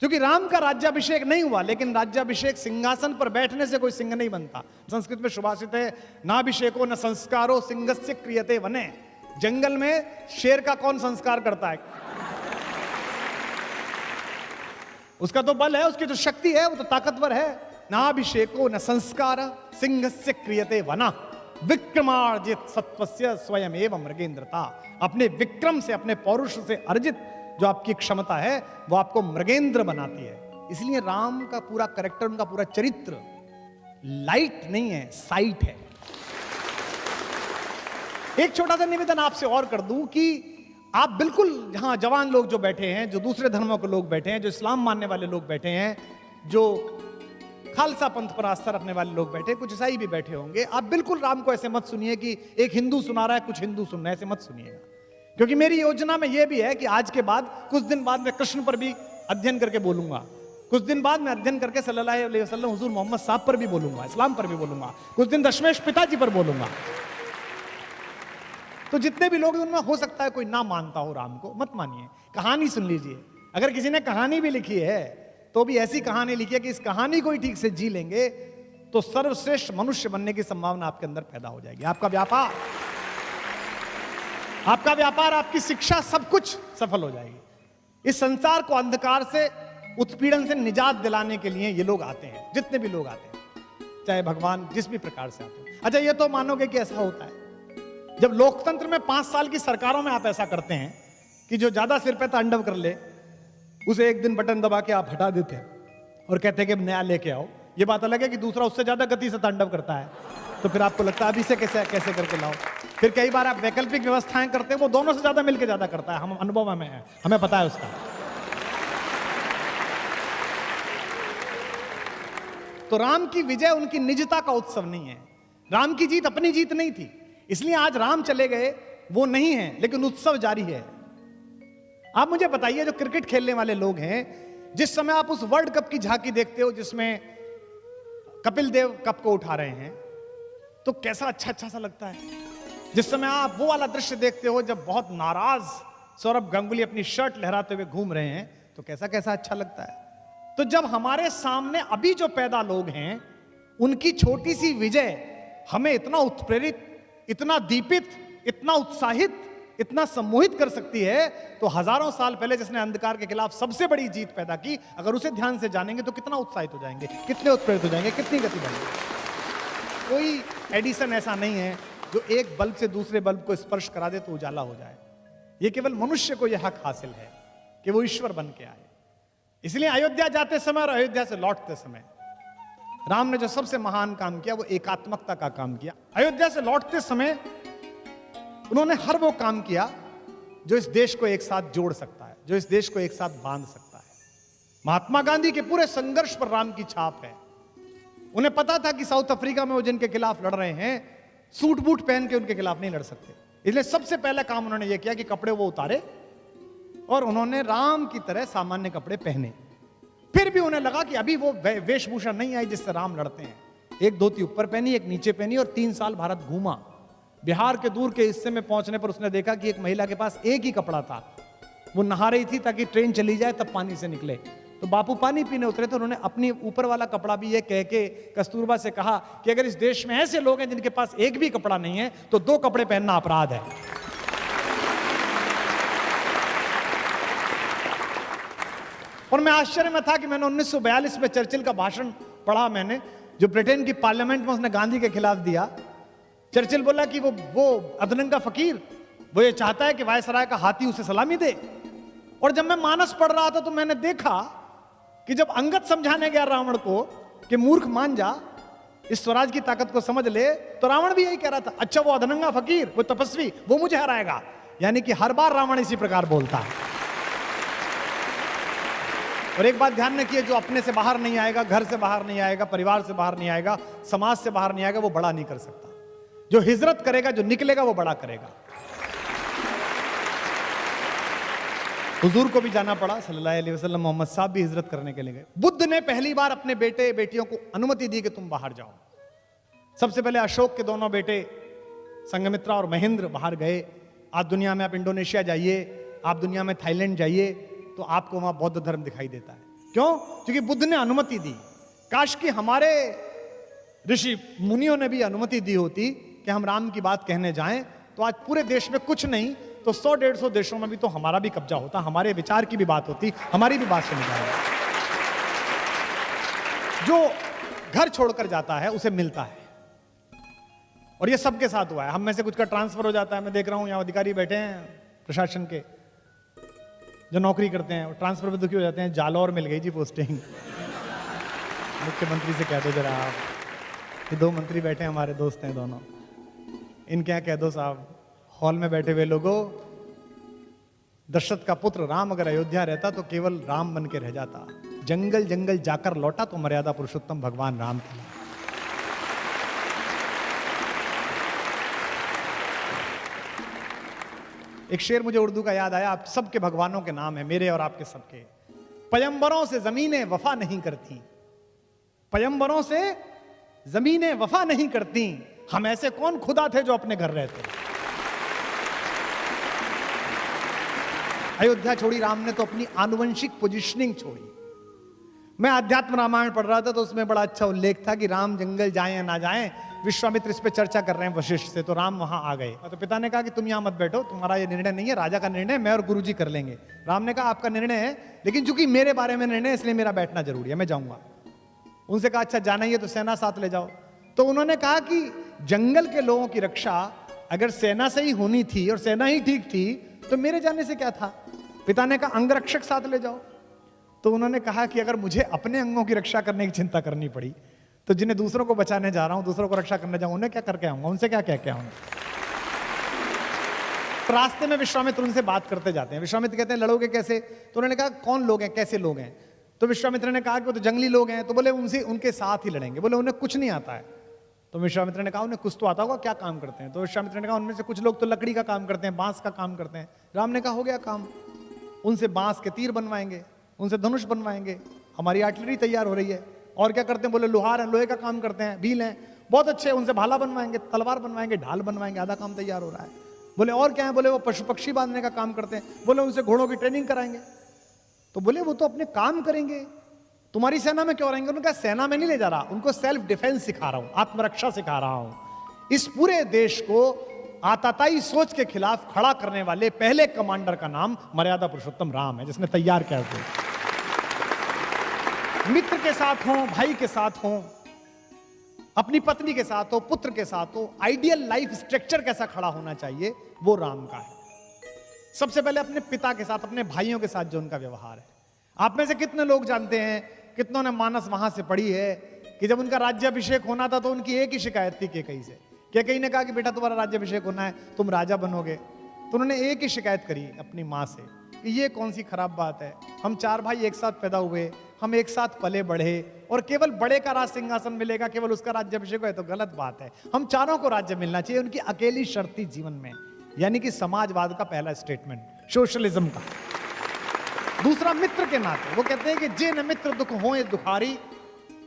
क्योंकि राम का राज्याभिषेक नहीं हुआ, लेकिन राज्याभिषेक सिंहासन पर बैठने से कोई सिंह नहीं बनता। संस्कृत में सुभाषित है, नाभिषेको न संस्कारो सिंहस्य क्रियते वने। जंगल में शेर का कौन संस्कार करता है? उसका तो बल है, उसकी तो शक्ति है, वो तो ताकतवर है। नाभिषेको न संस्कार सिंहस्य क्रियते वना विक्रमार्जित सत्वस्य स्वयं एवं मृगेंद्रता। अपने विक्रम से, अपने पौरुष से अर्जित जो आपकी क्षमता है, वो आपको मृगेंद्र बनाती है। इसलिए राम का पूरा कैरेक्टर, उनका पूरा चरित्र लाइट नहीं है, साइट है। एक छोटा सा निवेदन आपसे और कर दूं कि आप बिल्कुल जहां जवान लोग जो बैठे हैं, जो दूसरे धर्मों के लोग बैठे हैं, जो इस्लाम मानने वाले लोग बैठे हैं, जो खालसा पंथ पर आस्था रखने वाले लोग बैठे, कुछ ईसाई भी बैठे होंगे, आप बिल्कुल राम को ऐसे मत सुनिए कि एक हिंदू सुना रहा है, कुछ हिंदू सुन रहे हैं, ऐसे मत सुनिएगा। क्योंकि मेरी योजना में यह भी है कि आज के बाद कुछ दिन बाद मैं कृष्ण पर भी अध्ययन करके बोलूंगा, कुछ दिन बाद मैं अध्ययन करके सल्लल्लाहु अलैहि वसल्लम हुजूर मोहम्मद साहब पर भी बोलूंगा, इस्लाम पर भी बोलूंगा, कुछ दिन दशमेश पिताजी पर बोलूंगा। तो जितने भी लोग, उनमें हो सकता है कोई ना मानता हो राम को, मत मानिए, कहानी सुन लीजिए। अगर किसी ने कहानी भी लिखी है तो भी ऐसी कहानी लिखी है कि इस कहानी को ही ठीक से जी लेंगे तो सर्वश्रेष्ठ मनुष्य बनने की संभावना आपके अंदर पैदा हो जाएगी। आपका व्यापार, आपकी शिक्षा, सब कुछ सफल हो जाएगी। इस संसार को अंधकार से, उत्पीड़न से निजात दिलाने के लिए ये लोग आते हैं, जितने भी लोग आते हैं, चाहे भगवान जिस भी प्रकार से आते हैं। अच्छा, ये तो मानोगे कि ऐसा होता है जब लोकतंत्र में 5 साल की सरकारों में आप ऐसा करते हैं कि जो ज्यादा सिर पे तांडव कर ले उसे एक दिन बटन दबा के आप हटा देते हैं और कहते हैं कि नया लेके आओ। ये बात अलग है कि दूसरा उससे ज्यादा गति से तांडव करता है, तो फिर आपको लगता है अभी से कैसे करके लाओ। फिर कई बार आप वैकल्पिक व्यवस्थाएं करते हैं, वो दोनों से ज्यादा मिलकर ज्यादा करता है। हम अनुभव में है, हमें पता है उसका। तो राम की विजय उनकी निजता का उत्सव नहीं है, राम की जीत अपनी जीत नहीं थी, इसलिए आज राम चले गए वो नहीं है, लेकिन उत्सव जारी है। आप मुझे बताइए, जो क्रिकेट खेलने वाले लोग हैं, जिस समय आप उस वर्ल्ड कप की झांकी देखते हो जिसमें कपिल देव कप को उठा रहे हैं, तो कैसा अच्छा सा लगता है। जिस समय आप वो वाला दृश्य देखते हो जब बहुत नाराज सौरभ गांगुली अपनी शर्ट लहराते हुए घूम रहे हैं, तो कैसा अच्छा लगता है। तो जब हमारे सामने अभी जो पैदा लोग हैं, उनकी छोटी सी विजय हमें इतना उत्प्रेरित, इतना दीपित, इतना उत्साहित, इतना सम्मोहित कर सकती है, तो हजारों साल पहले जिसने अंधकार के खिलाफ सबसे बड़ी जीत पैदा की, अगर उसे ध्यान से जानेंगे तो कितना उत्साहित हो जाएंगे, कितने उत्प्रेरित हो जाएंगे, कितनी गति बढ़ेगी। कोई एडिसन ऐसा नहीं है जो एक बल्ब से दूसरे बल्ब को स्पर्श करा दे तो उजाला हो जाए। यह केवल मनुष्य को यह हक हासिल है कि वो ईश्वर बन के आए। इसलिए अयोध्या जाते समय और अयोध्या से लौटते समय राम ने जो सबसे महान काम किया वो एकात्मकता का काम किया। अयोध्या से लौटते समय उन्होंने हर वो काम किया जो इस देश को एक साथ जोड़ सकता है, जो इस देश को एक साथ बांध सकता है। महात्मा गांधी के पूरे संघर्ष पर राम की छाप है। उन्हें पता था कि साउथ अफ्रीका में वो जिनके खिलाफ लड़ रहे हैं, सूट बूट पहन के उनके खिलाफ नहीं लड़ सकते, इसलिए सबसे पहला काम उन्होंने ये किया कि कपड़े वो उतारे और उन्होंने राम की तरह सामान्य कपड़े पहने। फिर भी उन्हें लगा कि अभी वो वेशभूषा नहीं आई जिससे राम लड़ते हैं। एक धोती ऊपर पहनी, एक नीचे पहनी और 3 साल भारत घूमा। बिहार के दूर के हिस्से में पहुंचने पर उसने देखा कि एक महिला के पास एक ही कपड़ा था, वो नहा रही थी ताकि ट्रेन चली जाए तब पानी से निकले। तो बापू पानी पीने उतरे तो उन्होंने अपनी ऊपर वाला कपड़ा भी ये कह के कस्तूरबा से कहा कि अगर इस देश में ऐसे लोग हैं जिनके पास एक भी कपड़ा नहीं है तो 2 कपड़े पहनना अपराध है। और मैं आश्चर्य में था कि मैंने 1942 में चर्चिल का भाषण पढ़ा, मैंने जो ब्रिटेन की पार्लियामेंट में उसने गांधी के खिलाफ दिया। चर्चिल बोला कि वो अधनंगा फकीर, वो ये चाहता है कि वायसराय का हाथी उसे सलामी दे। और जब मैं मानस पढ़ रहा था तो मैंने देखा कि जब अंगद समझाने गया रावण को कि मूर्ख मान जा, इस स्वराज की ताकत को समझ ले, तो रावण भी यही कह रहा था, अच्छा वो अधनंगा फकीर, वो तपस्वी, वो मुझे हराएगा। यानी कि हर बार रावण इसी प्रकार बोलता है। और एक बात ध्यान रखिए, जो अपने से बाहर नहीं आएगा, घर से बाहर नहीं आएगा, परिवार से बाहर नहीं आएगा, समाज से बाहर नहीं आएगा, वो बड़ा नहीं कर सकता। जो हिजरत करेगा, जो निकलेगा, वो बड़ा करेगा। हुजूर को भी जाना पड़ा सल्लल्लाहु अलैहि वसल्लम, मोहम्मद साहब भी हिजरत करने के लिए गए। बुद्ध ने पहली बार अपने बेटे बेटियों को अनुमति दी कि तुम बाहर जाओ। सबसे पहले अशोक के दोनों बेटे संघमित्रा और महेंद्र बाहर गए। आज दुनिया में आप इंडोनेशिया जाइए, आप दुनिया में थाईलैंड जाइए, तो आपको वहां बौद्ध धर्म दिखाई देता है। क्यों? क्योंकि बुद्ध ने अनुमति दी। काश कि हमारे ऋषि मुनियों ने भी अनुमति दी होती कि हम राम की बात कहने जाएं, तो आज पूरे देश में कुछ नहीं तो 100-150 देशों में भी तो हमारा भी कब्जा होता, हमारे विचार की भी बात होती, हमारी भी बात सुनी जाए। जो घर छोड़कर जाता है उसे मिलता है, और ये सबके साथ हुआ है। हम में से कुछ का ट्रांसफर हो जाता है। मैं देख रहा हूं यहां अधिकारी बैठे हैं प्रशासन के जो नौकरी करते हैं, ट्रांसफर पे दुखी हो जाते हैं, जालौर मिल गई जी पोस्टिंग। मुख्यमंत्री से कह दो जरा आप, ये 2 मंत्री बैठे हैं, हमारे दोस्त हैं दोनों, इनके यहाँ कह दो साहब, हॉल में बैठे हुए लोगों, दशरथ का पुत्र राम अगर अयोध्या रहता तो केवल राम बन के रह जाता। जंगल जंगल जाकर लौटा तो मर्यादा पुरुषोत्तम भगवान राम था। एक शेर मुझे उर्दू का याद आया, आप सबके भगवानों के नाम है, मेरे और आपके सबके। पयंबरों से जमीनें वफा नहीं करती, पयंबरों से जमीनें वफा नहीं करती, हम ऐसे कौन खुदा थे जो अपने घर रहते। अयोध्या छोड़ी राम ने तो अपनी आनुवंशिक पोजीशनिंग छोड़ी। मैं अध्यात्म रामायण पढ़ रहा था तो उसमें बड़ा अच्छा उल्लेख था कि राम जंगल जाएं या ना जाएं, विश्वामित्र इस पे चर्चा कर रहे हैं वशिष्ठ से, तो राम वहां आ गए। तो पिता ने कहा कि तुम यहां मत बैठो, तुम्हारा ये निर्णय नहीं है, राजा का निर्णय, मैं और गुरुजी कर लेंगे। राम ने कहा आपका निर्णय है, लेकिन चूंकि मेरे बारे में निर्णय है इसलिए मेरा बैठना जरूरी है, मैं जाऊंगा। उनसे कहा अच्छा जाना ही है तो सेना साथ ले जाओ। तो उन्होंने कहा कि जंगल के लोगों की रक्षा अगर सेना से ही होनी थी और सेना ही ठीक थी तो मेरे जाने से क्या था। पिता ने कहा अंगरक्षक साथ ले जाओ। तो उन्होंने कहा कि अगर मुझे अपने अंगों की रक्षा करने की चिंता करनी पड़ी तो जिन्हें दूसरों को बचाने जा रहा हूं, दूसरों को रक्षा करने जाऊं, उन्हें क्या करके आऊंगा, उनसे क्या कह के आऊंगा। रास्ते में विश्वामित्र उनसे बात करते जाते हैं। विश्वामित्र कहते हैं लड़ोगे कैसे? तो उन्होंने कहा कौन लोग हैं, कैसे लोग हैं? तो विश्वामित्र ने कहा कि वो तो जंगली लोग हैं, तो बोले उनसे उनके साथ ही लड़ेंगे। बोले उन्हें कुछ नहीं आता है। तो विश्वामित्र ने कहा उन्हें कुछ तो आता होगा, क्या काम करते हैं? तो विश्वामित्र ने कहा उनमें से कुछ लोग तो लकड़ी का काम करते हैं, बांस का काम करते हैं। राम ने कहा हो गया काम, उनसे बांस के तीर बनवाएंगे, उनसे धनुष बनवाएंगे, हमारी आर्टिलरी तैयार हो रही है। और क्या करते हैं? बोले लोहार हैं, लोहे का काम करते हैं, भील हैं, बहुत अच्छे, उनसे भाला बनवाएंगे, तलवार बनवाएंगे, ढाल बनवाएंगे, आधा काम तैयार हो रहा है। बोले और क्या है? बोले वो पशु पक्षी बांधने का काम करते हैं। बोले उनसे घोड़ों की ट्रेनिंग कराएंगे। तो बोले वो तो अपने काम करेंगे, तुम्हारी सेना में क्यों रहेंगे? उन्होंने कहा सेना में नहीं ले जा रहा, उनको सेल्फ डिफेंस सिखा रहा हूं, आत्मरक्षा सिखा रहा हूं। इस पूरे देश को आताताई सोच के खिलाफ खड़ा करने वाले पहले कमांडर का नाम मर्यादा पुरुषोत्तम राम है, जिसने तैयार किया है। मित्र के साथ हो, भाई के साथ हो, अपनी पत्नी के साथ हो, पुत्र के साथ हो, आइडियल लाइफ स्ट्रक्चर कैसा खड़ा होना चाहिए वो राम का है। सबसे पहले अपने पिता के साथ, अपने भाइयों के साथ जो उनका व्यवहार है। आप में से कितने लोग जानते हैं, कितनों ने मानस वहां से पढ़ी है कि जब उनका राज्याभिषेक होना था तो उनकी एक ही शिकायत थी केकई से। केकई ने कहा कि बेटा तुम्हारा राज्याभिषेक होना है, तुम राजा बनोगे। तो उन्होंने एक ही शिकायत करी अपनी माँ से कि ये कौन सी खराब बात है, हम 4 भाई एक साथ पैदा हुए, हम एक साथ पले बढ़े, और केवल बड़े का राज सिंहासन मिलेगा, केवल उसका राज्याभिषेक है तो गलत बात है। हम चारों को राज्य मिलना चाहिए। उनकी अकेली शर्त थी जीवन में, यानी कि समाजवाद का पहला स्टेटमेंट, सोशलिज्म का। दूसरा मित्र के नाते वो कहते हैं कि जे न मित्र दुख होए दुखारी,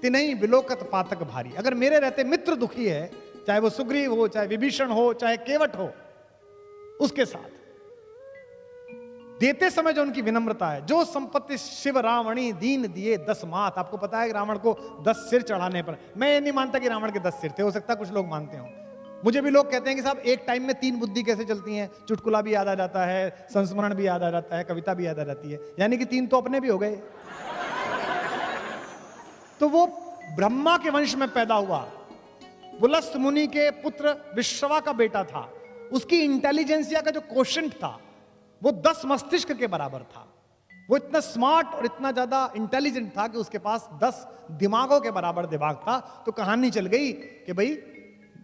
तिनहि बिलोकत पातक भारी। अगर मेरे रहते मित्र दुखी है, चाहे वो सुग्रीव हो, चाहे विभीषण हो, चाहे केवट हो, उसके साथ देते समय जो उनकी विनम्रता है, जो संपत्ति शिव रावणी दीन दिए 10 मात। आपको पता है कि रावण को 10 सिर चढ़ाने पर, मैं ये नहीं मानता कि रावण के 10 सिर थे, हो सकता है कुछ लोग मानते हो। मुझे भी लोग कहते हैं कि साहब एक टाइम में 3 बुद्धि कैसे चलती हैं, चुटकुला भी याद आ जाता है, संस्मरण भी याद आ जाता है, कविता भी याद आ जाती है, यानी कि 3 तो अपने भी हो गए। तो वो ब्रह्मा के वंश में पैदा हुआ, पुलस्त मुनि के पुत्र विश्रवा का बेटा था। उसकी इंटेलिजेंसिया का जो क्वोशंट था वो 10 मस्तिष्क के बराबर था। वो इतना स्मार्ट और इतना ज्यादा इंटेलिजेंट था कि उसके पास 10 दिमागों के बराबर दिमाग था। तो कहानी चल गई कि भाई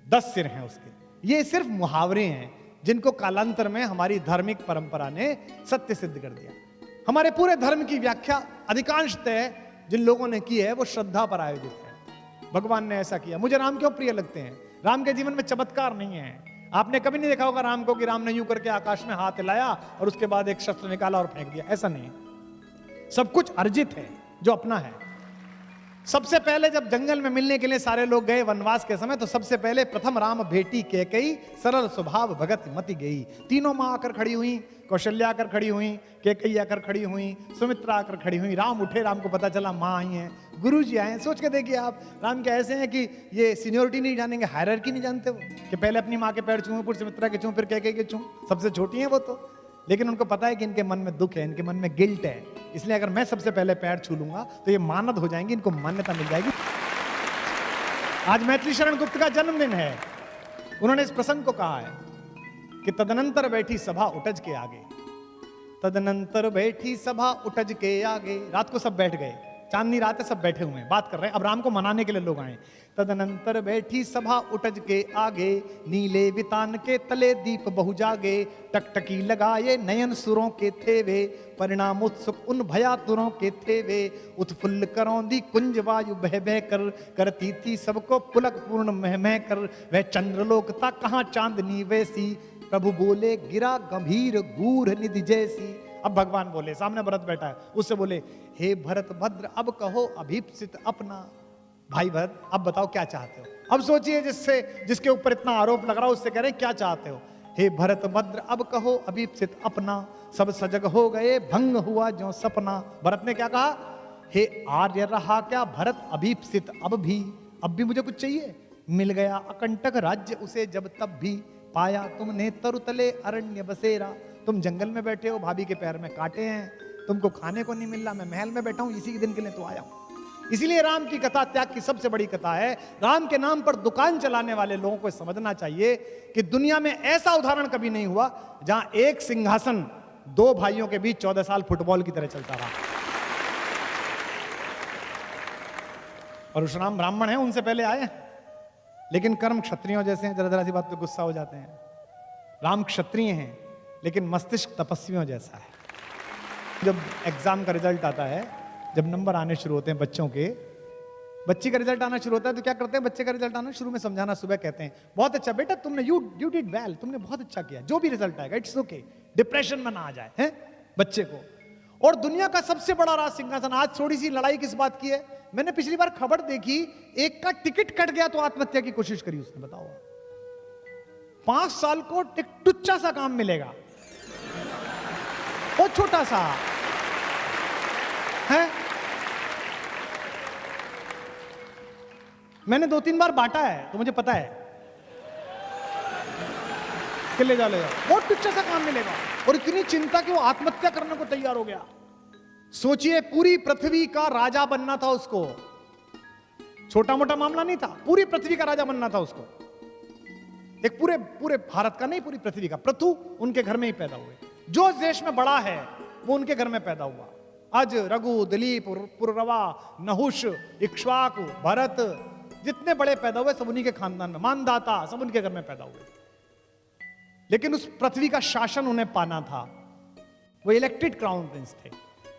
10 सिर हैं उसके। ये सिर्फ मुहावरे हैं जिनको कालांतर में हमारी धार्मिक परंपरा ने सत्य सिद्ध कर दिया। हमारे पूरे धर्म की व्याख्या अधिकांशतः जिन लोगों ने की है वो श्रद्धा पर आयोजित है। भगवान ने ऐसा किया। मुझे राम क्यों प्रिय लगते हैं? राम के जीवन में चमत्कार नहीं है। आपने कभी नहीं देखा होगा राम को कि राम ने यूं करके आकाश में हाथ हिलाया और उसके बाद एक शस्त्र निकाला और फेंक दिया, ऐसा नहीं। सब कुछ अर्जित है जो अपना है। सबसे पहले जब जंगल में मिलने के लिए सारे लोग गए वनवास के समय, तो सबसे पहले प्रथम राम भेटी कैकेयी, सरल स्वभाव भगत मति गई। तीनों माँ आकर खड़ी हुई, कौशल्या आकर खड़ी हुई, कैकेयी आकर खड़ी हुई, सुमित्रा आकर खड़ी हुई। राम उठे, राम को पता चला माँ आई हैं, गुरुजी आए हैं। सोच के देखिए आप, राम क्या ऐसे हैं कि ये सीनियोरिटी नहीं जानेंगे, हायरार्की नहीं जानते वो, कि पहले अपनी माँ के पैर छूं, फिर सुमित्रा के छूं, फिर कैकेयी के छूं। सबसे छोटी हैं वो तो, लेकिन उनको पता है कि इनके मन में दुख है, इनके मन में गिल्ट है, इसलिए अगर मैं सबसे पहले पैर छू लूंगा तो ये मानद हो जाएंगी, इनको मान्यता मिल जाएगी। आज मैथिली शरण गुप्त का जन्मदिन है। उन्होंने इस प्रसंग को कहा है कि तदनंतर बैठी सभा उठज के आगे, तदनंतर बैठी सभा उठज के आगे। रात को सब बैठ गए, चांदनी रात है, सब बैठे हुए हैं, बात कर रहे हैं। अब राम को मनाने के लिए लोग आए। तदनंतर बैठी सभा उठज के आगे, नीले वितान के तले दीप बहु जागे। टकटकी लगाए नयन सुरों के थे वे, परिणाम उत्सुक उन भयातुरों के थे वे। उत्फुल्ल करौंदी कुंज वायु बह बह कर, करती थी सबको पुलक पूर्ण मह मह कर। वह चंद्रलोक था कहाँ चांदनी वैसी, प्रभु बोले गिरा गंभीर गूढ़ निधि जैसी। अब भगवान बोले, सामने भरत बैठा है, उससे बोले, हे भरत भद्र अब कहो अभीप्सित अपना। भाई भरत अब बताओ क्या चाहते हो। अब सोचिए जिसके ऊपर इतना आरोप लग रहा है उससे कह रहे क्या चाहते हो। हे भरत भद्र अब कहो अभीप्सित अपना, सब सजग हो गए भंग हुआ जो सपना। भरत ने क्या कहा, हे आर्य रहा क्या भरत अभीप्सित अब भी मुझे कुछ चाहिए। मिल गया अकंटक राज्य उसे जब तब भी, पाया तुमने तरुतले अरण्य बसेरा। तुम जंगल में बैठे हो, भाभी के पैर में कांटे हैं, तुमको खाने को नहीं मिल रहा, मैं महल में बैठा हूं, इसी के दिन के लिए तो आया हूं। इसीलिए राम की कथा त्याग की सबसे बड़ी कथा है। राम के नाम पर दुकान चलाने वाले लोगों को समझना चाहिए कि दुनिया में ऐसा उदाहरण कभी नहीं हुआ जहां एक सिंहासन 2 भाइयों के बीच 14 साल फुटबॉल की तरह चलता रहा। परशुराम ब्राह्मण है, उनसे पहले आए, लेकिन कर्म क्षत्रियों जैसे हैं, जरा जरा सी बात पे गुस्सा हो जाते हैं। राम क्षत्रिय हैं लेकिन मस्तिष्क तपस्वियों जैसा है। जब एग्जाम का रिजल्ट आता है जब नंबर आने शुरू होते हैं बच्चों के, बच्ची का रिजल्ट आना शुरू होता है तो क्या करते हैं, बच्चे का रिजल्ट आना शुरू में समझाना, सुबह कहते हैं बहुत अच्छा बेटा तुमने यू डिड वेल, तुमने बहुत अच्छा किया, जो भी रिजल्ट आएगा इट्स ओके, डिप्रेशन में ना आ जाए, हैं बच्चे को। और दुनिया का सबसे बड़ा राज सिंहासन, आज थोड़ी सी लड़ाई किस बात की है, मैंने पिछली बार खबर देखी, एक का टिकट कट गया तो आत्महत्या की कोशिश करी उसने, बताओ 5 साल को एक टुच्चा सा काम मिलेगा, बहुत छोटा सा है। मैंने 2-3 बार बांटा है तो मुझे पता है कि ले जाओ, बहुत टुच्चा सा काम मिलेगा, और इतनी चिंता कि वो आत्महत्या करने को तैयार हो गया। सोचिए पूरी पृथ्वी का राजा बनना था उसको, छोटा मोटा मामला नहीं था, पूरी पृथ्वी का राजा बनना था उसको, एक पूरे भारत का नहीं, पूरी पृथ्वी का। पृथु उनके घर में ही पैदा हुए, जो देश में बड़ा है वो उनके घर में पैदा हुआ। अज, रघु, दिलीप, पुररवा, नहुष, इक्ष्वाकु, भरत, जितने बड़े पैदा हुए सब उन्हीं के खानदान में, मानदाता सब उनके घर में पैदा हुए। लेकिन उस पृथ्वी का शासन उन्हें पाना था, वो इलेक्टेड क्राउन प्रिंस थे।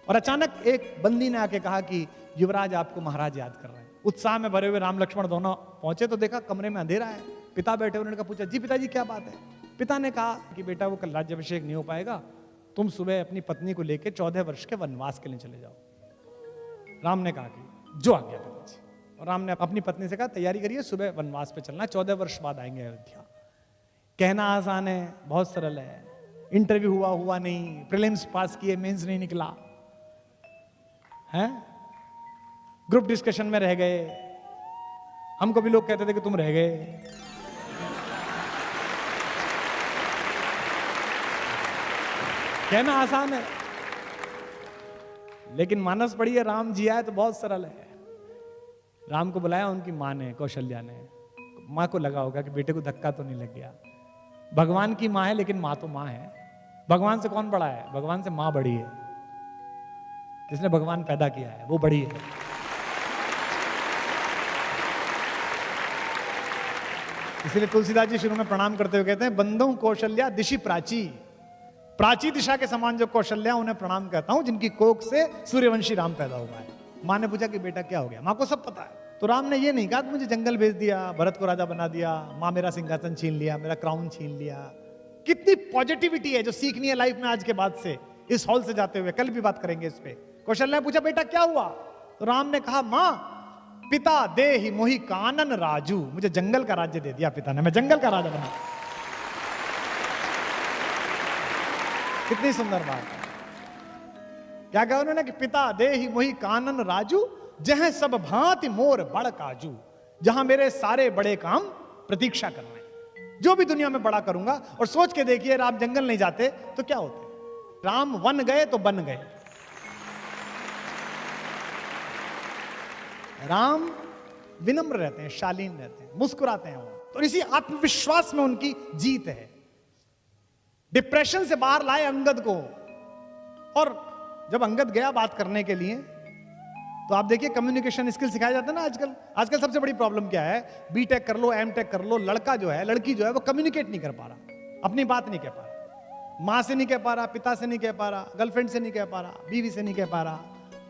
और अचानक एक बंदी ने आके कहा कि युवराज आपको महाराज याद कर रहे हैं। उत्साह में भरे हुए राम लक्ष्मण दोनों पहुंचे तो देखा कमरे में अंधेरा है, पिता बैठे, उन्होंने कहा पूछा जी पिताजी क्या बात है। पिता ने कहा कि बेटा वो कल राज्याभिषेक नहीं हो पाएगा, तुम सुबह अपनी पत्नी को लेकर 14 वर्ष के वनवास के लिए चले जाओ। राम ने कहा कि जो आ गया पिताजी, और राम ने अपनी पत्नी से कहा तैयारी करिए, सुबह वनवास पे चलना, 14 वर्ष बाद आएंगे अयोध्या। कहना आसान है, बहुत सरल है, इंटरव्यू हुआ नहीं, प्रीलिम्स पास किए, मेंस नहीं निकला है, ग्रुप डिस्कशन में रह गए, हमको भी लोग कहते थे कि तुम रह गए। कहना आसान है, लेकिन मानस पड़ी है, राम जी आए तो बहुत सरल है। राम को बुलाया उनकी माँ ने, कौशल्या ने। माँ को लगा होगा कि बेटे को धक्का तो नहीं लग गया, भगवान की माँ है लेकिन माँ तो माँ है। भगवान से कौन बड़ा है, भगवान से माँ बड़ी है, जिसने भगवान पैदा किया है वो बड़ी है। इसलिए तुलसीदास जी शुरू में प्रणाम करते हुए कहते हैं बंदों कौशल्या दिशि प्राची, प्राची दिशा के समान जो कौशल्या उन्हें प्रणाम कहता हूं, जिनकी कोख से सूर्यवंशी राम पैदा हुआ है। माँ ने पूछा कि बेटा क्या हो गया, माँ को सब पता है। तो राम ने ये नहीं कहा कि मुझे जंगल भेज दिया, भरत को राजा बना दिया, माँ मेरा सिंहासन छीन लिया, मेरा क्राउन छीन लिया। कितनी पॉजिटिविटी है जो सीखनी है लाइफ में आज के बाद से, इस हॉल से जाते हुए। कल भी बात करेंगे इस पे। कौशल्या ने पूछा बेटा क्या हुआ, तो राम ने कहा माँ पिता दे ही मोहि कानन राजू, मुझे जंगल का राज्य दे दिया पिता ने, मैं जंगल का राजा बना। कितनी सुंदर बात है। क्या कहा उन्होंने कि पिता दे ही मोहि कानन राजू, जहां सब भांति मोर बड़ काजू, जहां मेरे सारे बड़े काम प्रतीक्षा कर रहे हैं, जो भी दुनिया में बड़ा करूंगा। और सोच के देखिए राम जंगल नहीं जाते तो क्या होते, राम वन गए तो बन गए। राम विनम्र रहते हैं, शालीन रहते हैं, मुस्कुराते हैं वो, तो इसी आत्मविश्वास में उनकी जीत है। डिप्रेशन से बाहर लाए अंगद को, और जब अंगद गया बात करने के लिए तो आप देखिए कम्युनिकेशन स्किल सिखाया जाता है ना आजकल। आजकल सबसे बड़ी प्रॉब्लम क्या है, बीटेक कर लो, एमटेक कर लो, लड़का जो है लड़की जो है वो कम्युनिकेट नहीं कर पा रहा, अपनी बात नहीं कह पा रहा, माँ से नहीं कह पा रहा, पिता से नहीं कह पा रहा, गर्लफ्रेंड से नहीं कह पा रहा, बीवी से नहीं कह पा रहा,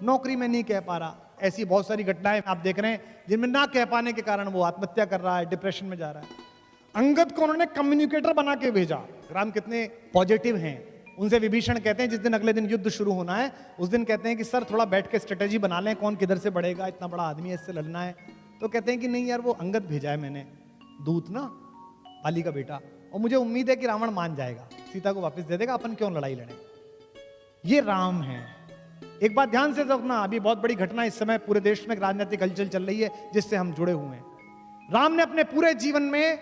नौकरी में नहीं कह पा रहा। ऐसी बहुत सारी घटनाएं आप देख रहे हैं जिनमें ना कह पाने के कारण वो आत्महत्या कर रहा है, डिप्रेशन में जा रहा है। अंगद को उन्होंने कम्युनिकेटर बना के भेजा। राम कितने पॉजिटिव हैं। उनसे विभीषण कहते हैं जिस दिन अगले दिन युद्ध शुरू होना है उस दिन कहते हैं कि सर थोड़ा बैठ के स्ट्रेटेजी बना लें, कौन किधर से बढ़ेगा, इतना बड़ा आदमी है, इससे लड़ना है। तो कहते हैं कि नहीं यार वो अंगद भेजा है मैंने, दूत ना, बाली का बेटा, और मुझे उम्मीद है कि रावण मान जाएगा, सीता को वापस दे देगा, अपन क्यों लड़ाई लड़े। ये राम है। एक बात ध्यान से रखना, अभी बहुत बड़ी घटना इस समय पूरे देश में राजनीतिक हलचल चल रही है जिससे हम जुड़े हुए हैं। राम ने अपने पूरे जीवन में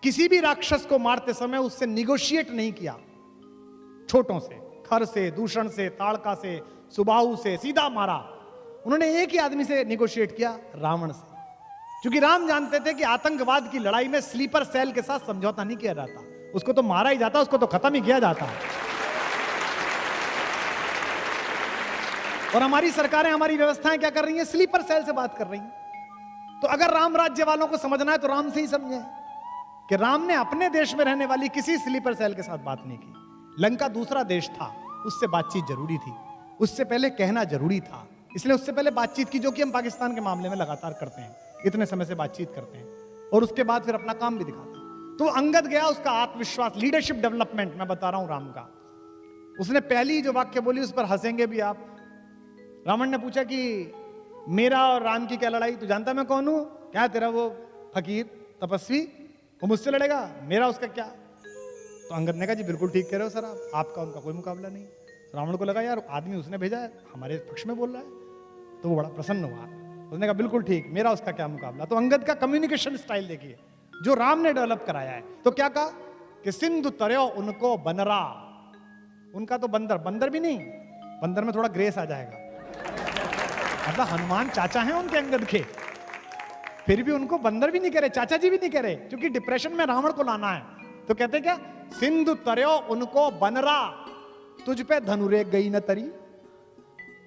किसी भी राक्षस को मारते समय उससे निगोशिएट नहीं किया, छोटों से, खर से, दूषण से, ताड़का से, सुबाहु से सीधा मारा। उन्होंने एक ही आदमी से निगोशिएट किया, रावण से, क्योंकि राम जानते थे कि आतंकवाद की लड़ाई में स्लीपर सेल के साथ समझौता नहीं किया जाता, उसको तो मारा ही जाता, उसको तो खत्म ही किया जाता। और हमारी सरकारें, हमारी व्यवस्थाएं क्या कर रही हैं, स्लीपर सेल से बात कर रही हैं। तो अगर राम राज्य वालों को समझना है तो राम से ही समझें कि राम ने अपने देश में रहने वाली किसी स्लीपर सेल के साथ बात नहीं की। लंका दूसरा देश था, उससे बातचीत जरूरी थी, उससे पहले कहना जरूरी था, इसलिए उससे पहले बातचीत की, जो कि हम पाकिस्तान के मामले में लगातार करते हैं, इतने समय से बातचीत करते हैं, और उसके बाद फिर अपना काम भी दिखाते हैं। तो अंगद गया, उसका आत्मविश्वास, लीडरशिप डेवलपमेंट मैं बता रहा हूं राम का। उसने पहली जो वाक्य बोली उस पर हंसेंगे भी आप। रावण ने पूछा कि मेरा और राम की क्या लड़ाई, तू जानता मैं कौन हूं? क्या तेरा वो फकीर तपस्वी वो मुझसे लड़ेगा, मेरा उसका क्या? तो अंगद ने कहा जी बिल्कुल ठीक कह रहे हो सर, आपका उनका कोई मुकाबला नहीं। रावण को लगा यार आदमी उसने भेजा है हमारे पक्ष में बोल रहा है, तो वो बड़ा प्रसन्न हुआ। उसने कहा बिल्कुल ठीक, मेरा उसका क्या मुकाबला। तो अंगद का कम्युनिकेशन स्टाइल देखिए जो राम ने डेवलप कराया है। तो क्या कहा कि सिंधु तरयो उनको बनरा, उनका तो बंदर, बंदर भी नहीं, बंदर में थोड़ा ग्रेस आ जाएगा, मतलब हनुमान चाचा हैं उनके अंगद के, फिर भी उनको बंदर भी नहीं कह रहे, चाचा जी भी नहीं कह रहे, क्योंकि डिप्रेशन में रावण को लाना है। तो कहते क्या, सिंधु तरयो उनको बनरा, तुझ पे धनुरे गई न तरी।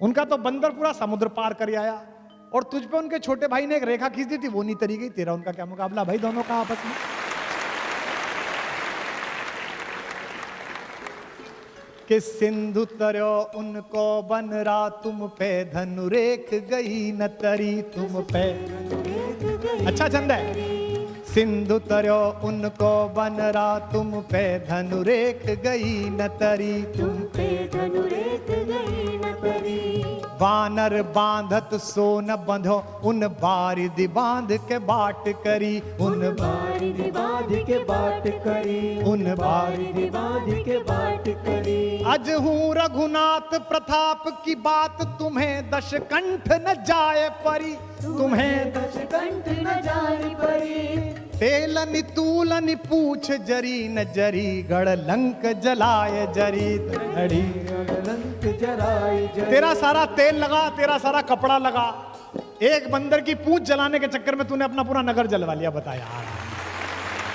उनका तो बंदर पूरा समुद्र पार कर आया, और तुझ पे उनके छोटे भाई ने एक रेखा खींच दी थी, वो नहीं तरी गई। तेरा उनका क्या मुकाबला भाई, दोनों का आपस में। कि सिंधु तरयो उनको बनरा, तुम पे धनुरेख गई न तरी, तुम पे। अच्छा छंद है। सिंधु तरयो उनको बनरा, तुम पे धनुरेख गई न तरी, तुम पे धनुरेख गई न तरी। वानर बांधत सो न बंधो, उन बारिधि बांध के बाट करी, उन बारिधि बांध के बाट करी, उन बारिधि बांध के बाट करी। अज हूँ रघुनाथ प्रताप की बात, तुम्हें दश कंठ न जाए परी, तुम्हें दश कंठ न जाए परी। तेलनि तूलनि पूछ जरी न जरी, गढ़ लंक जलाए जरी धड़ी, लंक जलाए जरी। तेरा सारा तेल लगा, तेरा सारा कपड़ा लगा, एक बंदर की पूंछ जलाने के चक्कर में तूने अपना पूरा नगर जलवा लिया, बताया।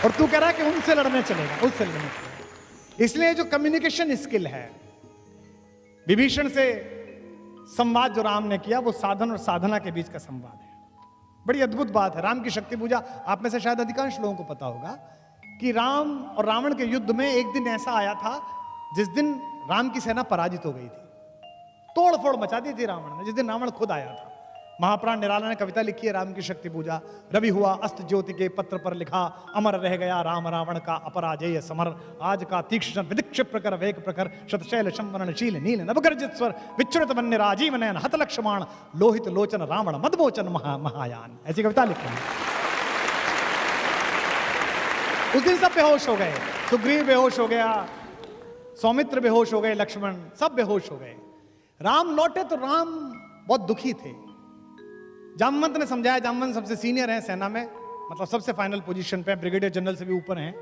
और तू कह रहा है कि उनसे लड़ने चलेगा, उससे लड़ने चलेगा। इसलिए जो कम्युनिकेशन स्किल है, विभीषण से संवाद जो राम ने किया, वो साधन और साधना के बीच का संवाद है। बड़ी अद्भुत बात है। राम की शक्ति पूजा, आप में से शायद अधिकांश लोगों को पता होगा कि राम और रावण के युद्ध में एक दिन ऐसा आया था जिस दिन राम की सेना पराजित हो गई थी, तोड़ फोड़ मचा दी थी रावण ने, जिस दिन रावण खुद आया था। महाप्राण निराला ने कविता लिखी है राम की शक्ति पूजा। रवि हुआ अस्त ज्योति के पत्र पर लिखा, अमर रह गया राम रावण का अपराजेय समर। आज का तीक्ष्ण विदिक्ष प्रकर वेग प्रखर, शतशैल शंवरणशील नील नवगर्जित स्वर, विच्युत वन्य राजीव नयन हत लक्ष्मण, लोहित लोचन रावण मदमोचन महायान। ऐसी कविता लिखी है। उस दिन सब बेहोश हो गए, सुग्रीव बेहोश हो गया, सौमित्र बेहोश हो गए, लक्ष्मण सब बेहोश हो गए। राम लौटे तो राम बहुत दुखी थे। जामवंत ने समझाया, जामवंत सबसे सीनियर हैं सेना में, मतलब सबसे फाइनल पोजीशन पे, ब्रिगेडियर जनरल से भी ऊपर हैं।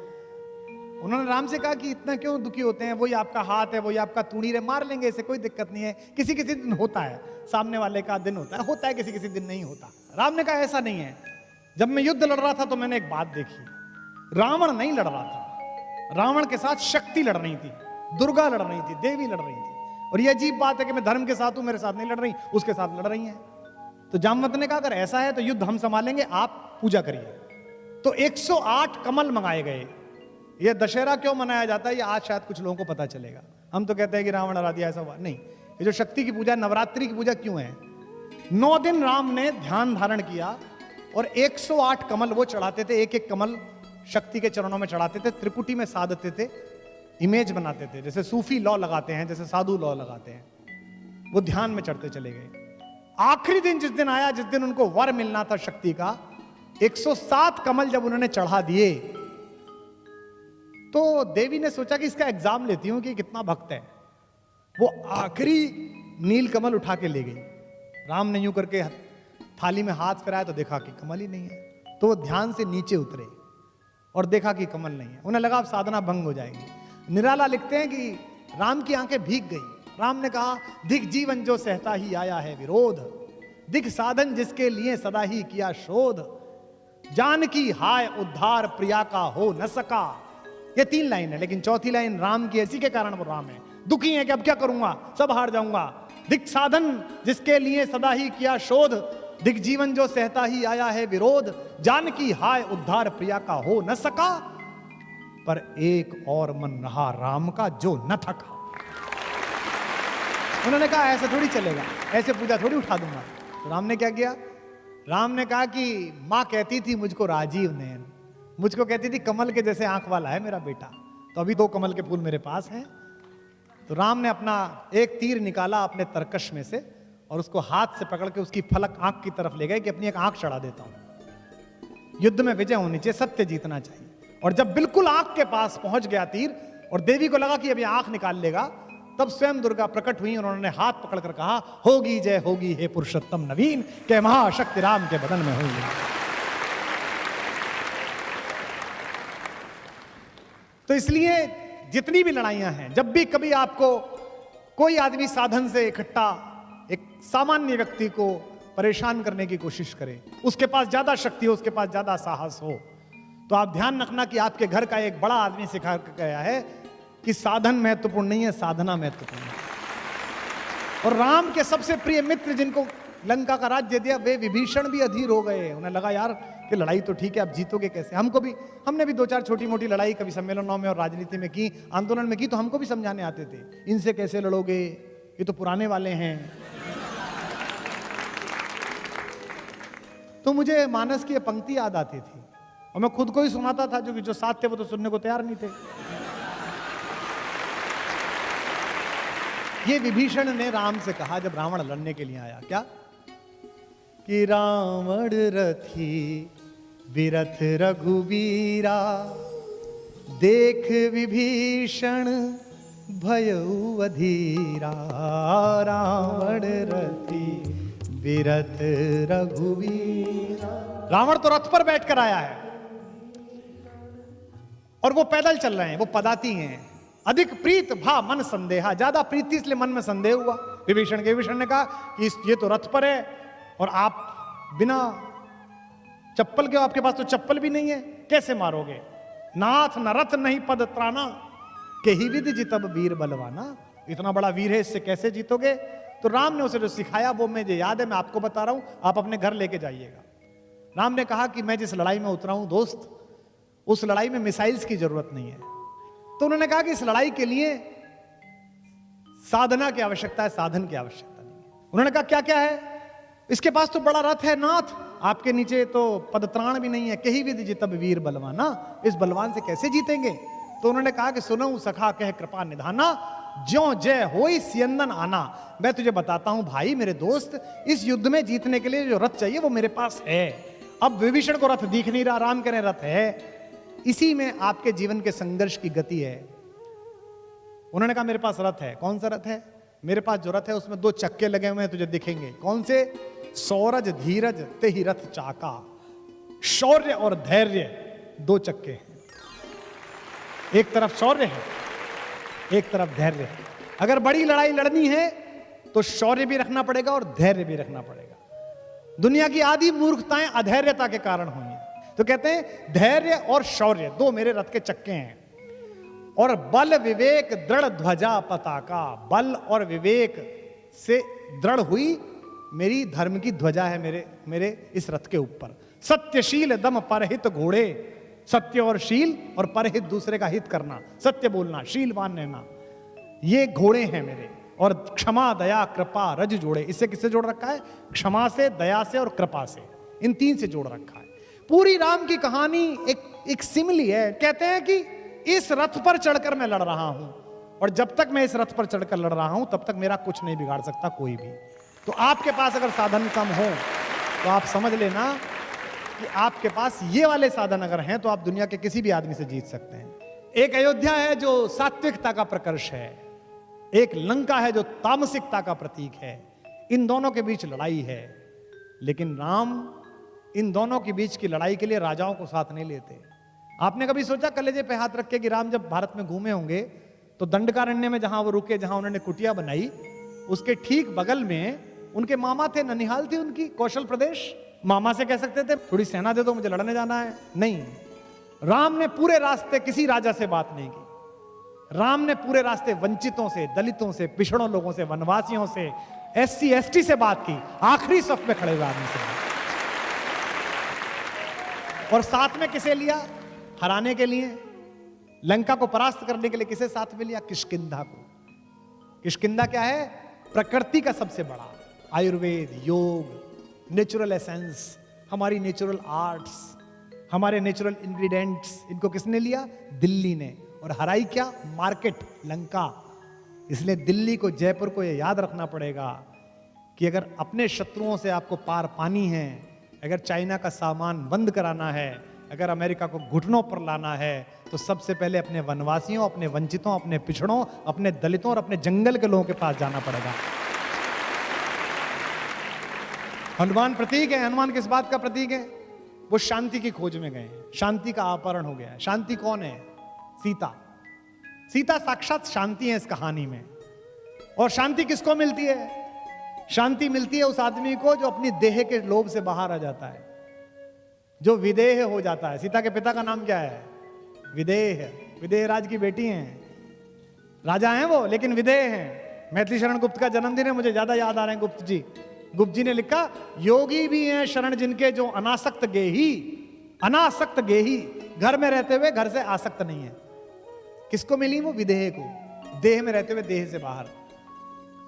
उन्होंने राम से कहा कि इतना क्यों दुखी होते हैं, वही आपका हाथ है, वही आपका तूणीर है, मार लेंगे, इसे कोई दिक्कत नहीं है। किसी किसी दिन होता है, सामने वाले का दिन होता है, किसी किसी दिन नहीं होता। राम ने कहा ऐसा नहीं है। जब मैं युद्ध लड़ रहा था तो मैंने एक बात देखी, रावण नहीं लड़ रहा था, रावण के साथ शक्ति लड़ रही थी, दुर्गा लड़ रही थी, देवी लड़ रही थी। और ये अजीब बात है कि मैं धर्म के साथ हूं, मेरे साथ नहीं लड़ रही, उसके साथ लड़ रही हैं। तो जामवंत ने कहा अगर ऐसा है तो युद्ध हम संभालेंगे, आप पूजा करिए। तो 108 कमल मंगाए गए। यह दशहरा क्यों मनाया जाता है, ये आज शायद कुछ लोगों को पता चलेगा। हम तो कहते हैं कि रावण हरा दिया, ऐसा हुआ नहीं। ये जो शक्ति की पूजा, नवरात्रि की पूजा क्यों है, 9 दिन राम ने ध्यान धारण किया और 108 कमल वो चढ़ाते थे, एक एक कमल शक्ति के चरणों में चढ़ाते थे, त्रिपुटी में साधते थे, इमेज बनाते थे, जैसे सूफी लॉ लगाते हैं, जैसे साधु लॉ लगाते हैं, वो ध्यान में चढ़ते चले गए। आखिरी दिन जिस दिन आया, जिस दिन उनको वर मिलना था शक्ति का, 107 कमल जब उन्होंने चढ़ा दिए तो देवी ने सोचा कि इसका एग्जाम लेती हूं कि कितना भक्त है। वो आखिरी नील कमल उठा के ले गई। राम ने यूं करके थाली में हाथ फिराया तो देखा कि कमल ही नहीं है। तो वो ध्यान से नीचे उतरे और देखा कि कमल नहीं है। उन्हें लगा अब साधना भंग हो जाएगी। निराला लिखते हैं कि राम की आंखें भीग गई। राम ने कहा, दिख जीवन जो सहता ही आया है विरोध, दिख साधन जिसके लिए सदा ही किया शोध, जानकी हाय उद्धार प्रिया का हो न सका। ये 3 लाइन है, लेकिन चौथी लाइन राम की, इसी के कारण वो राम है। दुखी है कि अब क्या करूंगा, सब हार जाऊंगा। दिख साधन जिसके लिए सदा ही किया शोध, दिख जीवन जो सहता ही आया है विरोध, जानकी हाय उद्धार प्रिया का हो न सका। पर एक और मन रहा राम का जो न थका। उन्होंने कहा ऐसा थोड़ी चलेगा, ऐसे पूजा थोड़ी उठा दूंगा। तो राम ने क्या किया? राम ने कहा कि माँ कहती थी मुझको राजीव नयन, मुझको कहती थी कमल के जैसे आंख वाला है मेरा बेटा, तो अभी 2 कमल के फूल मेरे पास हैं। तो राम ने अपना एक तीर निकाला अपने तरकश में से और उसको हाथ से पकड़ के उसकी फलक आंख की तरफ ले गए कि अपनी एक आंख चढ़ा देता हूं। युद्ध में विजय होनी चाहिए, सत्य जीतना चाहिए। और जब बिल्कुल आंख के पास पहुंच गया तीर और देवी को लगा कि अभी आंख निकाल लेगा, तब स्वयं दुर्गा प्रकट हुई और उन्होंने हाथ पकड़कर कहा, होगी जय होगी हे पुरुषोत्तम नवीन, के महाशक्ति राम के बदन में होगी। तो इसलिए जितनी भी लड़ाइयां हैं, जब भी कभी आपको कोई आदमी साधन से इकट्ठा एक सामान्य व्यक्ति को परेशान करने की कोशिश करे, उसके पास ज्यादा शक्ति हो, उसके पास ज्यादा साहस हो, तो आप ध्यान रखना कि आपके घर का एक बड़ा आदमी सिखा गया है कि साधन महत्वपूर्ण नहीं है, साधना महत्वपूर्ण है। और राम के सबसे प्रिय मित्र जिनको लंका का राज्य दिया, वे विभीषण भी अधीर हो गए। उन्हें लगा यार कि लड़ाई तो ठीक है, आप जीतोगे कैसे? हमने भी 2-4 छोटी मोटी लड़ाई कभी सम्मेलनों में और राजनीति में की, आंदोलन में की, तो हमको भी समझाने आते थे, इनसे कैसे लड़ोगे, ये तो पुराने वाले हैं। तो मुझे मानस की ये पंक्ति याद आती थी और मैं खुद को ही सुनाता था, जो साथ थे वो तो सुनने को तैयार नहीं थे। ये विभीषण ने राम से कहा जब रावण लड़ने के लिए आया, क्या कि रावण रथी विरथ रघुवीरा, देख विभीषण भयउ अधीरा, रावण रथी विरथ रघुवीरा। रावण तो रथ पर बैठकर आया है और वो पैदल चल रहे हैं, वो पदाती हैं। अधिक प्रीत भा मन संदेहा, ज्यादा प्रीति इसलिए मन में संदेह हुआ विभीषण के। विभीषण ने कहा कि ये तो रथ पर है और आप बिना चप्पल के, आपके पास तो चप्पल भी नहीं है, कैसे मारोगे? नाथ न रथ नहीं पद त्राना, के ही विधि जितब वीर बलवाना। इतना बड़ा वीर है, इससे कैसे जीतोगे? तो राम ने उसे जो सिखाया वो मुझे याद है, मैं आपको बता रहा हूं, आप अपने घर लेके जाइएगा। राम ने कहा कि मैं जिस लड़ाई में उतरा हूं दोस्त, उस लड़ाई में मिसाइल्स की जरूरत नहीं है। तो उन्होंने कहा कि इस लड़ाई के लिए साधना की आवश्यकता है, साधन की आवश्यकता नहीं है। उन्होंने कहा क्या क्या है? इसके पास तो बड़ा रथ है नाथ, आपके नीचे तो पदत्राण भी नहीं है, कही विधि जितब वीर बलवाना, इस बलवान से कैसे जीतेंगे? तो उन्होंने कहा कि सुनो सखा कह कृपा निधाना, ज्यों जय होई सियंदन आना। मैं तुझे बताता हूं भाई मेरे दोस्त, इस युद्ध में जीतने के लिए जो रथ चाहिए वो मेरे पास है। अब विभीषण को रथ दिख नहीं रहा, राम कह रहे रथ है। इसी में आपके जीवन के संघर्ष की गति है। उन्होंने कहा मेरे पास रथ है। कौन सा रथ है? मेरे पास जो रथ है उसमें 2 चक्के लगे हुए हैं, तुझे दिखेंगे। कौन से? सौरज धीरज ते ही रथ चाका, शौर्य और धैर्य 2 चक्के हैं। एक तरफ शौर्य है, एक तरफ धैर्य है। अगर बड़ी लड़ाई लड़नी है तो शौर्य भी रखना पड़ेगा और धैर्य भी रखना पड़ेगा। दुनिया की आधी मूर्खताएं अधैर्यता के कारण हुई हैं। तो कहते हैं धैर्य और शौर्य 2 मेरे रथ के चक्के हैं। और बल विवेक दृढ़ ध्वजा पताका, बल और विवेक से दृढ़ हुई मेरी धर्म की ध्वजा है मेरे इस रथ के ऊपर। सत्यशील दम परहित घोड़े, सत्य और शील और परहित दूसरे का हित करना, सत्य बोलना, शीलवान रहना, ये घोड़े हैं मेरे। और क्षमा दया कृपा रज जोड़े, इससे किससे जोड़ रखा है? क्षमा से, दया से और कृपा से, इन 3 से जोड़ रखा है। पूरी राम की कहानी एक सिमिली है। कहते हैं कि इस रथ पर चढ़कर मैं लड़ रहा हूं और जब तक मैं इस रथ पर चढ़कर लड़ रहा हूं तब तक मेरा कुछ नहीं बिगाड़ सकता कोई भी। तो आपके पास अगर साधन कम हो तो आप समझ लेना कि आपके पास ये वाले साधन अगर हैं तो आप दुनिया के किसी भी आदमी से जीत सकते हैं। एक अयोध्या है जो सात्विकता का प्रकर्ष है, एक लंका है जो तामसिकता का प्रतीक है। इन दोनों के बीच लड़ाई है, लेकिन राम इन दोनों के बीच की लड़ाई के लिए राजाओं को साथ नहीं लेते। आपने कभी सोचा कलेजे पे हाथ रख के कि राम जब भारत में घूमे होंगे तो दंडकारण्य में जहां वो रुके, जहां उन्होंने कुटिया बनाई, उसके ठीक बगल में उनके मामा थे, ननिहाल थी उनकी, कौशल प्रदेश। मामा से कह सकते थे थोड़ी सेना दे दो, मुझे लड़ने जाना है। नहीं, राम ने पूरे रास्ते किसी राजा से बात नहीं की। राम ने पूरे रास्ते वंचितों से, दलितों से, पिछड़ों लोगों से, वनवासियों से, SC ST से बात की, आखिरी सफ में खड़े हुए आदमी से। और साथ में किसे लिया? हराने के लिए, लंका को परास्त करने के लिए किसे साथ में लिया? किष्किंधा को। किष्किंधा क्या है? प्रकृति का सबसे बड़ा, आयुर्वेद, योग, नेचुरल एसेंस, हमारी नेचुरल आर्ट्स, हमारे नेचुरल इंग्रेडिएंट्स, इनको किसने लिया? दिल्ली ने। और हराई क्या? मार्केट, लंका। इसलिए दिल्ली को, जयपुर को ये याद रखना पड़ेगा कि अगर अपने शत्रुओं से आपको पार पानी है, अगर चाइना का सामान बंद कराना है, अगर अमेरिका को घुटनों पर लाना है, तो सबसे पहले अपने वनवासियों, अपने वंचितों, अपने पिछड़ों, अपने दलितों और अपने जंगल के लोगों के पास जाना पड़ेगा। हनुमान प्रतीक है। हनुमान किस बात का प्रतीक है? वो शांति की खोज में गए हैं, शांति का अपहरण हो गया है। शांति कौन है? सीता। सीता साक्षात शांति है इस कहानी में। और शांति किसको मिलती है? शांति मिलती है उस आदमी को जो अपनी देह के लोभ से बाहर आ जाता है, जो विदेह हो जाता है। सीता के पिता का नाम क्या है? विदेह। विदेह राज की बेटी हैं, राजा हैं वो, लेकिन विदेह हैं। मैथिली शरण गुप्त का जन्मदिन है, मुझे ज्यादा याद आ रहे हैं गुप्त जी। गुप्त जी ने लिखा, योगी भी हैं शरण जिनके जो अनासक्त गेही, अनासक्त गेही, घर में रहते हुए घर से आसक्त नहीं है। किसको मिली वो? विदेह को, देह में रहते हुए देह से बाहर।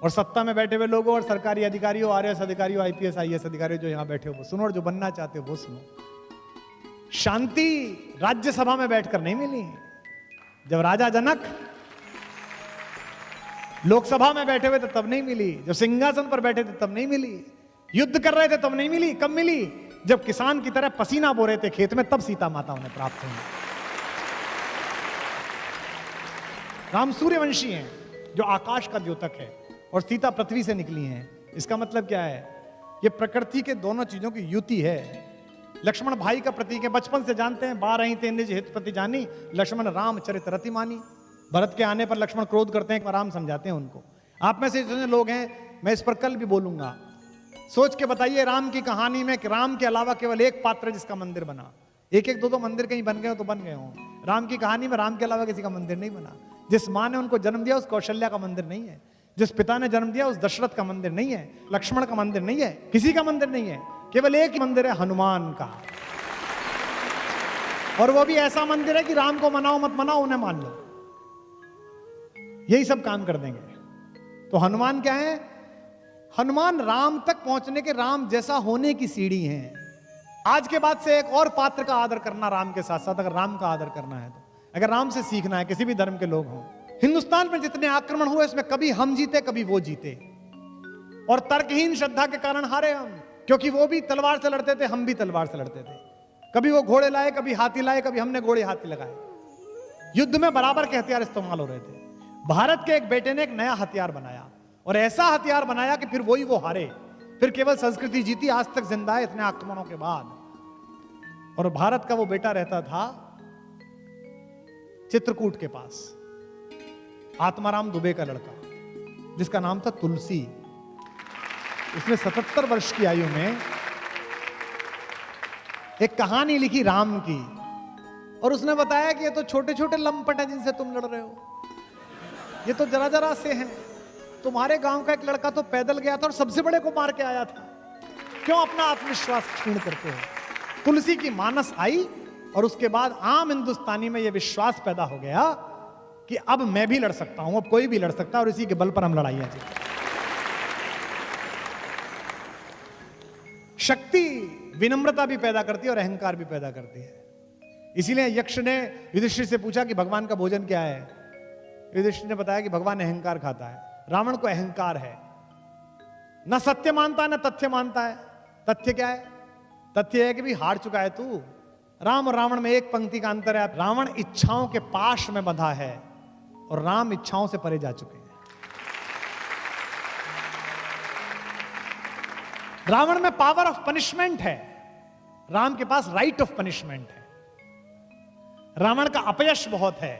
और सत्ता में बैठे हुए लोगों और सरकारी अधिकारियों, आरएएस अधिकारियों, आईपीएस आईएएस अधिकारियों जो यहां बैठे हो वो सुनो, और जो बनना चाहते हो वो सुनो। शांति राज्यसभा में बैठकर नहीं मिली। जब राजा जनक लोकसभा में बैठे हुए थे तब नहीं मिली, जब सिंहासन पर बैठे थे तब नहीं मिली, युद्ध कर रहे थे तब नहीं मिली। कब मिली? जब किसान की तरह पसीना बो रहे थे खेत में, तब सीता माता उन्हें प्राप्त हुई। राम सूर्यवंशी हैं, जो आकाश का द्योतक है, और सीता पृथ्वी से निकली हैं। इसका मतलब क्या है? ये प्रकृति के दोनों चीजों की युति है। लक्ष्मण भाई का प्रतीक है, बचपन से जानते हैं। 12 तें निज हित प्रति जानी, लक्ष्मण रामचरित रति मानी। भरत के आने पर लक्ष्मण क्रोध करते हैं, राम समझाते हैं उनको। आप में से जितने लोग हैं, मैं इस पर कल भी बोलूंगा, सोच के बताइए राम की कहानी में कि राम के अलावा केवल एक पात्र है जिसका मंदिर बना। एक एक दो मंदिर कहीं बन गए हो तो बन गए हो। राम की कहानी में राम के अलावा किसी का मंदिर नहीं बना। जिस माँ ने उनको जन्म दिया उस कौशल्या का मंदिर नहीं है। जिस पिता ने जन्म दिया उस दशरथ का मंदिर नहीं है। लक्ष्मण का मंदिर नहीं है, किसी का मंदिर नहीं है। केवल एक ही मंदिर है, हनुमान का। और वो भी ऐसा मंदिर है कि राम को मनाओ मत मनाओ, उन्हें मान लो, यही सब काम कर देंगे। तो हनुमान क्या है? हनुमान राम तक पहुंचने के, राम जैसा होने की सीढ़ी है। आज के बाद से एक और पात्र का आदर करना राम के साथ साथ, अगर राम का आदर करना है तो, अगर राम से सीखना है, किसी भी धर्म के लोग हों। हिंदुस्तान में जितने आक्रमण हुए इसमें कभी हम जीते कभी वो जीते, और तर्कहीन श्रद्धा के कारण हारे हम, क्योंकि वो भी तलवार से लड़ते थे, हम भी तलवार से लड़ते थे। कभी वो घोड़े लाए, कभी हाथी लाए, कभी हमने घोड़े हाथी लगाए। युद्ध में बराबर के हथियार इस्तेमाल हो रहे थे। भारत के एक बेटे ने एक नया हथियार बनाया, और ऐसा हथियार बनाया कि फिर वही वो हारे। फिर केवल संस्कृति जीती, आज तक जिंदा है इतने आक्रमणों के बाद। और भारत का वो बेटा रहता था चित्रकूट के पास, आत्माराम दुबे का लड़का, जिसका नाम था तुलसी। उसने 77 वर्ष की आयु में एक कहानी लिखी राम की, और उसने बताया कि ये तो छोटे छोटे लंपट हैं जिनसे तुम लड़ रहे हो, ये तो जरा जरा से हैं। तुम्हारे गांव का एक लड़का तो पैदल गया था और सबसे बड़े को मार के आया था, क्यों अपना आत्मविश्वास क्षीण करते हो? तुलसी की मानस आई, और उसके बाद आम हिंदुस्तानी में यह विश्वास पैदा हो गया कि अब मैं भी लड़ सकता हूं, अब कोई भी लड़ सकता है, और इसी के बल पर हम लड़ाइयां जीते। शक्ति विनम्रता भी पैदा करती है और अहंकार भी पैदा करती है। इसीलिए यक्ष ने युधिष्ठिर से पूछा कि भगवान का भोजन क्या है? युधिष्ठिर ने बताया कि भगवान अहंकार खाता है। रावण को अहंकार है, ना सत्य मानता है ना तथ्य मानता है। तथ्य क्या है? तथ्य है कि भी हार चुका है तू। राम और रावण में एक पंक्ति का अंतर है, रावण इच्छाओं के पाश में बंधा है और राम इच्छाओं से परे जा चुके हैं। रावण में पावर ऑफ पनिशमेंट है, राम के पास राइट ऑफ पनिशमेंट है। रावण का अपयश बहुत है,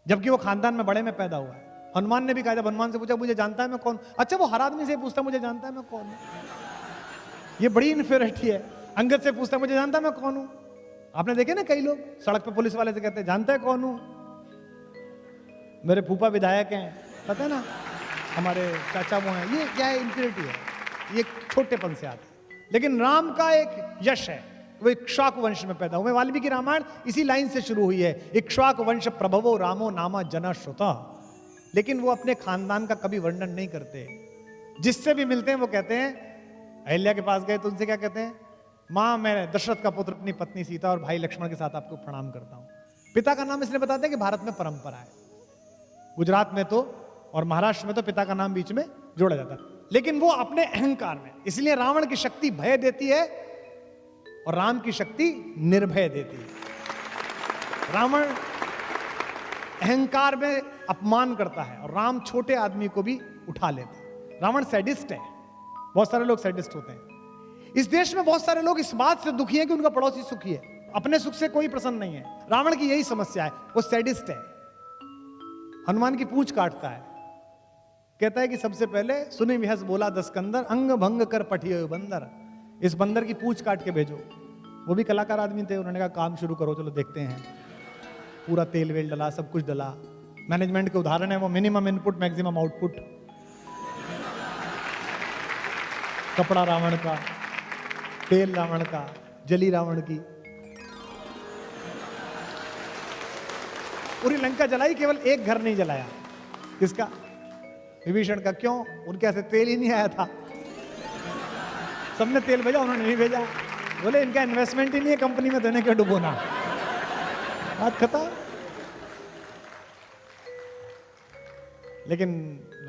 जबकि वो खानदान में बड़े में पैदा हुआ है। हनुमान ने भी कहा, जब हनुमान से पूछा मुझे जानता है मैं कौन, अच्छा वो हर आदमी से पूछता मुझे जानता है मैं कौन हूं, ये बड़ी इन्फीरियरिटी है। अंगद से पूछता मुझे जानता है मैं कौन हूं। आपने देखे ना कई लोग सड़क पे पुलिस वाले से कहते हैं जानता है कौन हूं, मेरे फूफा विधायक हैं, पता है ना, हमारे चाचा वो हैं। ये क्या है? इन्फीरियरिटी है, ये छोटेपन से आता है। लेकिन राम का एक यश है, वो इक्ष्वाकु वंश में पैदा हुए। वाल्मीकि रामायण इसी लाइन से शुरू हुई है, इक्ष्वाकु वंश प्रभवो रामो नामा जना श्रुता। लेकिन वो अपने खानदान का कभी वर्णन नहीं करते, जिससे भी मिलते हैं वो कहते हैं, अहिल्या के पास गए तो उनसे क्या कहते हैं, माँ मैं दशरथ का पुत्र अपनी पत्नी सीता और भाई लक्ष्मण के साथ आपको प्रणाम करता हूं। पिता का नाम इसलिए बताते हैं कि भारत में परंपरा है, गुजरात में तो और महाराष्ट्र में तो पिता का नाम बीच में जोड़ा जाता है, लेकिन वो अपने अहंकार में, इसलिए रावण की शक्ति भय देती है और राम की शक्ति निर्भय देती है। रावण अहंकार में अपमान करता है और राम छोटे आदमी को भी उठा लेता है। रावण सैडिस्ट है, बहुत सारे लोग सैडिस्ट होते हैं। इस देश में बहुत सारे लोग इस बात से दुखी हैं कि उनका पड़ोसी सुखी है, अपने सुख से कोई प्रसन्न नहीं है। रावण की यही समस्या है, वो सैडिस्ट है। हनुमान की पूंछ काटता है, कहता है कि सबसे पहले सुनि विहस बोला दस्कंदर, अंग भंग कर पठियो बंदर, इस बंदर की पूंछ काट के भेजो। वो भी कलाकार आदमी थे, उन्होंने कहा काम शुरू करो, चलो देखते हैं। पूरा तेल वेल डला, सब कुछ डला। मैनेजमेंट के उदाहरण है वो, मिनिमम इनपुट मैक्सिमम आउटपुट। कपड़ा रावण का, तेल रावण का, जली रावण की, पूरी लंका जलाई, केवल एक घर नहीं जलाया। किसका? विभीषण का। क्यों? उनके ऐसे तेल ही नहीं आया था, सबने तेल भेजा, उन्होंने नहीं भेजा। बोले इनका इन्वेस्टमेंट ही नहीं है कंपनी में, देने के डुबोना। बात खत्म। लेकिन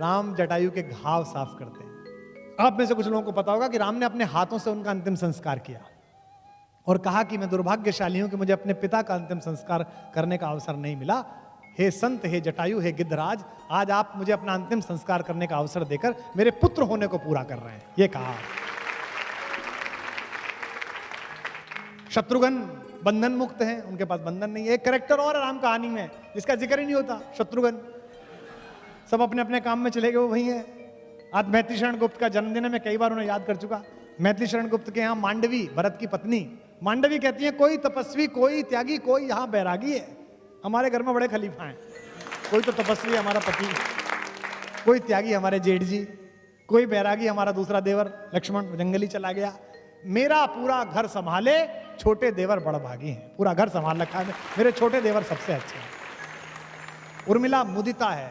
राम जटायु के घाव साफ करते हैं। आप में से कुछ लोगों को पता होगा कि राम ने अपने हाथों से उनका अंतिम संस्कार किया और कहा कि मैं दुर्भाग्यशाली हूं कि मुझे अपने पिता का अंतिम संस्कार करने का अवसर नहीं मिला। हे संत, हे जटायु, हे गिद्धराज, आज आप मुझे अपना अंतिम संस्कार करने का अवसर देकर मेरे पुत्र होने को पूरा कर रहे हैं, ये कहा। शत्रुघ्न बंधन मुक्त हैं, उनके पास बंधन नहीं है। एक कैरेक्टर और राम कहानी में जिसका जिक्र ही नहीं होता, शत्रुघ्न। सब अपने अपने काम में चले गए, वो वही है। आज मैथिली शरण गुप्त का जन्मदिन है, मैं कई बार उन्हें याद कर चुका। मैथिली शरण गुप्त के यहाँ मांडवी, भरत की पत्नी मांडवी कहती है, कोई तपस्वी, कोई त्यागी, कोई यहाँ बैरागी है। हमारे घर में बड़े खलीफा हैं, कोई तो तपस्वी हमारा पति, कोई त्यागी हमारे जेठ जी, कोई बैरागी हमारा दूसरा देवर लक्ष्मण जंगली चला गया। मेरा पूरा घर संभाले छोटे देवर बड़भागी हैं, पूरा घर संभाल रखा है, मेरे छोटे देवर सबसे अच्छे हैं। उर्मिला मुदिता है,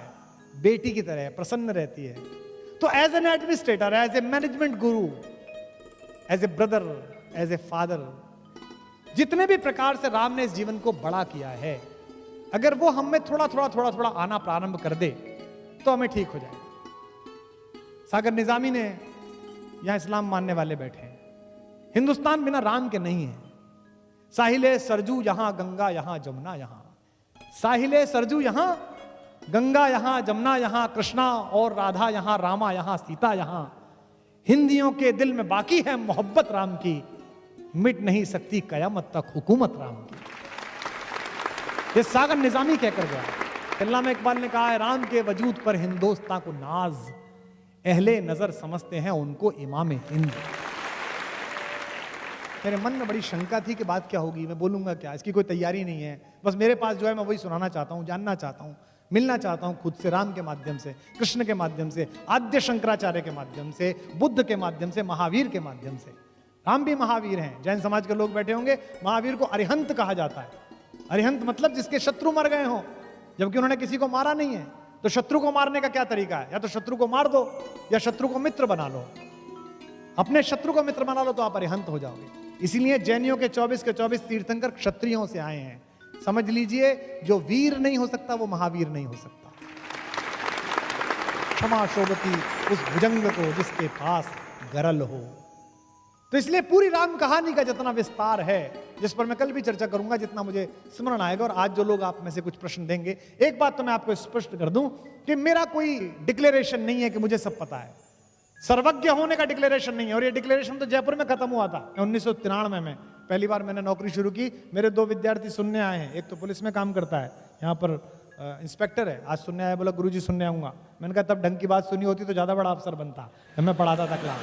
बेटी की तरह प्रसन्न रहती है। तो as an administrator, as a management guru, as a brother, as a father, जितने भी प्रकार से राम ने इस जीवन को बड़ा किया है, अगर वो हम में थोड़ा थोड़ा आना प्रारंभ कर दे तो हमें ठीक हो जाएगा। सागर निजामी ने, यहां इस्लाम मानने वाले बैठे हैं, हिंदुस्तान बिना राम के नहीं है। साहिले सरजू यहां, गंगा यहां, जमुना यहां, साहिले सरजू यहां, गंगा यहां, जमुना यहां, कृष्णा और राधा यहां, रामा यहां, सीता यहां। हिंदियों के दिल में बाकी है मोहब्बत राम की, मिट नहीं सकती कयामत तक हुकूमत राम की। ये सागर निजामी कहकर गया। अल्लामा इकबाल ने कहा है, राम के वजूद पर हिंदुस्तान को नाज, अहले नजर समझते हैं उनको इमाम हिंद। मेरे मन में बड़ी शंका थी कि बात क्या होगी, मैं बोलूंगा क्या, इसकी कोई तैयारी नहीं है। बस मेरे पास जो है मैं वही सुनाना चाहता हूं, जानना चाहता हूं, मिलना चाहता हूं खुद से, राम के माध्यम से, कृष्ण के माध्यम से, आद्य शंकराचार्य के माध्यम से, बुद्ध के माध्यम से, महावीर के माध्यम से। राम भी महावीर हैं। जैन समाज के लोग बैठे होंगे, महावीर को अरिहंत कहा जाता है। अरिहंत मतलब जिसके शत्रु मर गए हों, जबकि उन्होंने किसी को मारा नहीं है। तो शत्रु को मारने का क्या तरीका है? या तो शत्रु को मार दो या शत्रु को मित्र बना लो। अपने शत्रु को मित्र बना लो तो आप अरिहंत हो जाओगे। इसीलिए जैनियों के 24 के 24 तीर्थंकर क्षत्रियों से आए हैं। समझ लीजिए, जो वीर नहीं हो सकता वो महावीर नहीं हो सकता। क्षमा शोभती उस भुजंग को जिसके पास गरल हो। तो इसलिए पूरी राम कहानी का जितना विस्तार है, जिस पर मैं कल भी चर्चा करूंगा जितना मुझे स्मरण आएगा, और आज जो लोग आप में से कुछ प्रश्न देंगे, एक बात तो मैं आपको स्पष्ट कर दूं कि मेरा कोई डिक्लेरेशन नहीं है कि मुझे सब पता है। सर्वज्ञ होने का डिक्लेरेशन नहीं है। और ये डिक्लेरेशन तो जयपुर में खत्म हुआ था 1993 में। पहली बार मैंने नौकरी शुरू की, मेरे 2 विद्यार्थी सुनने आए हैं। एक तो पुलिस में काम करता है, यहाँ पर इंस्पेक्टर है, आज सुनने आया, बोला गुरुजी सुनने आऊंगा। मैंने कहा तब ढंग की बात सुनी होती तो ज्यादा बड़ा अफसर बनता, जब मैं पढ़ाता था क्लास।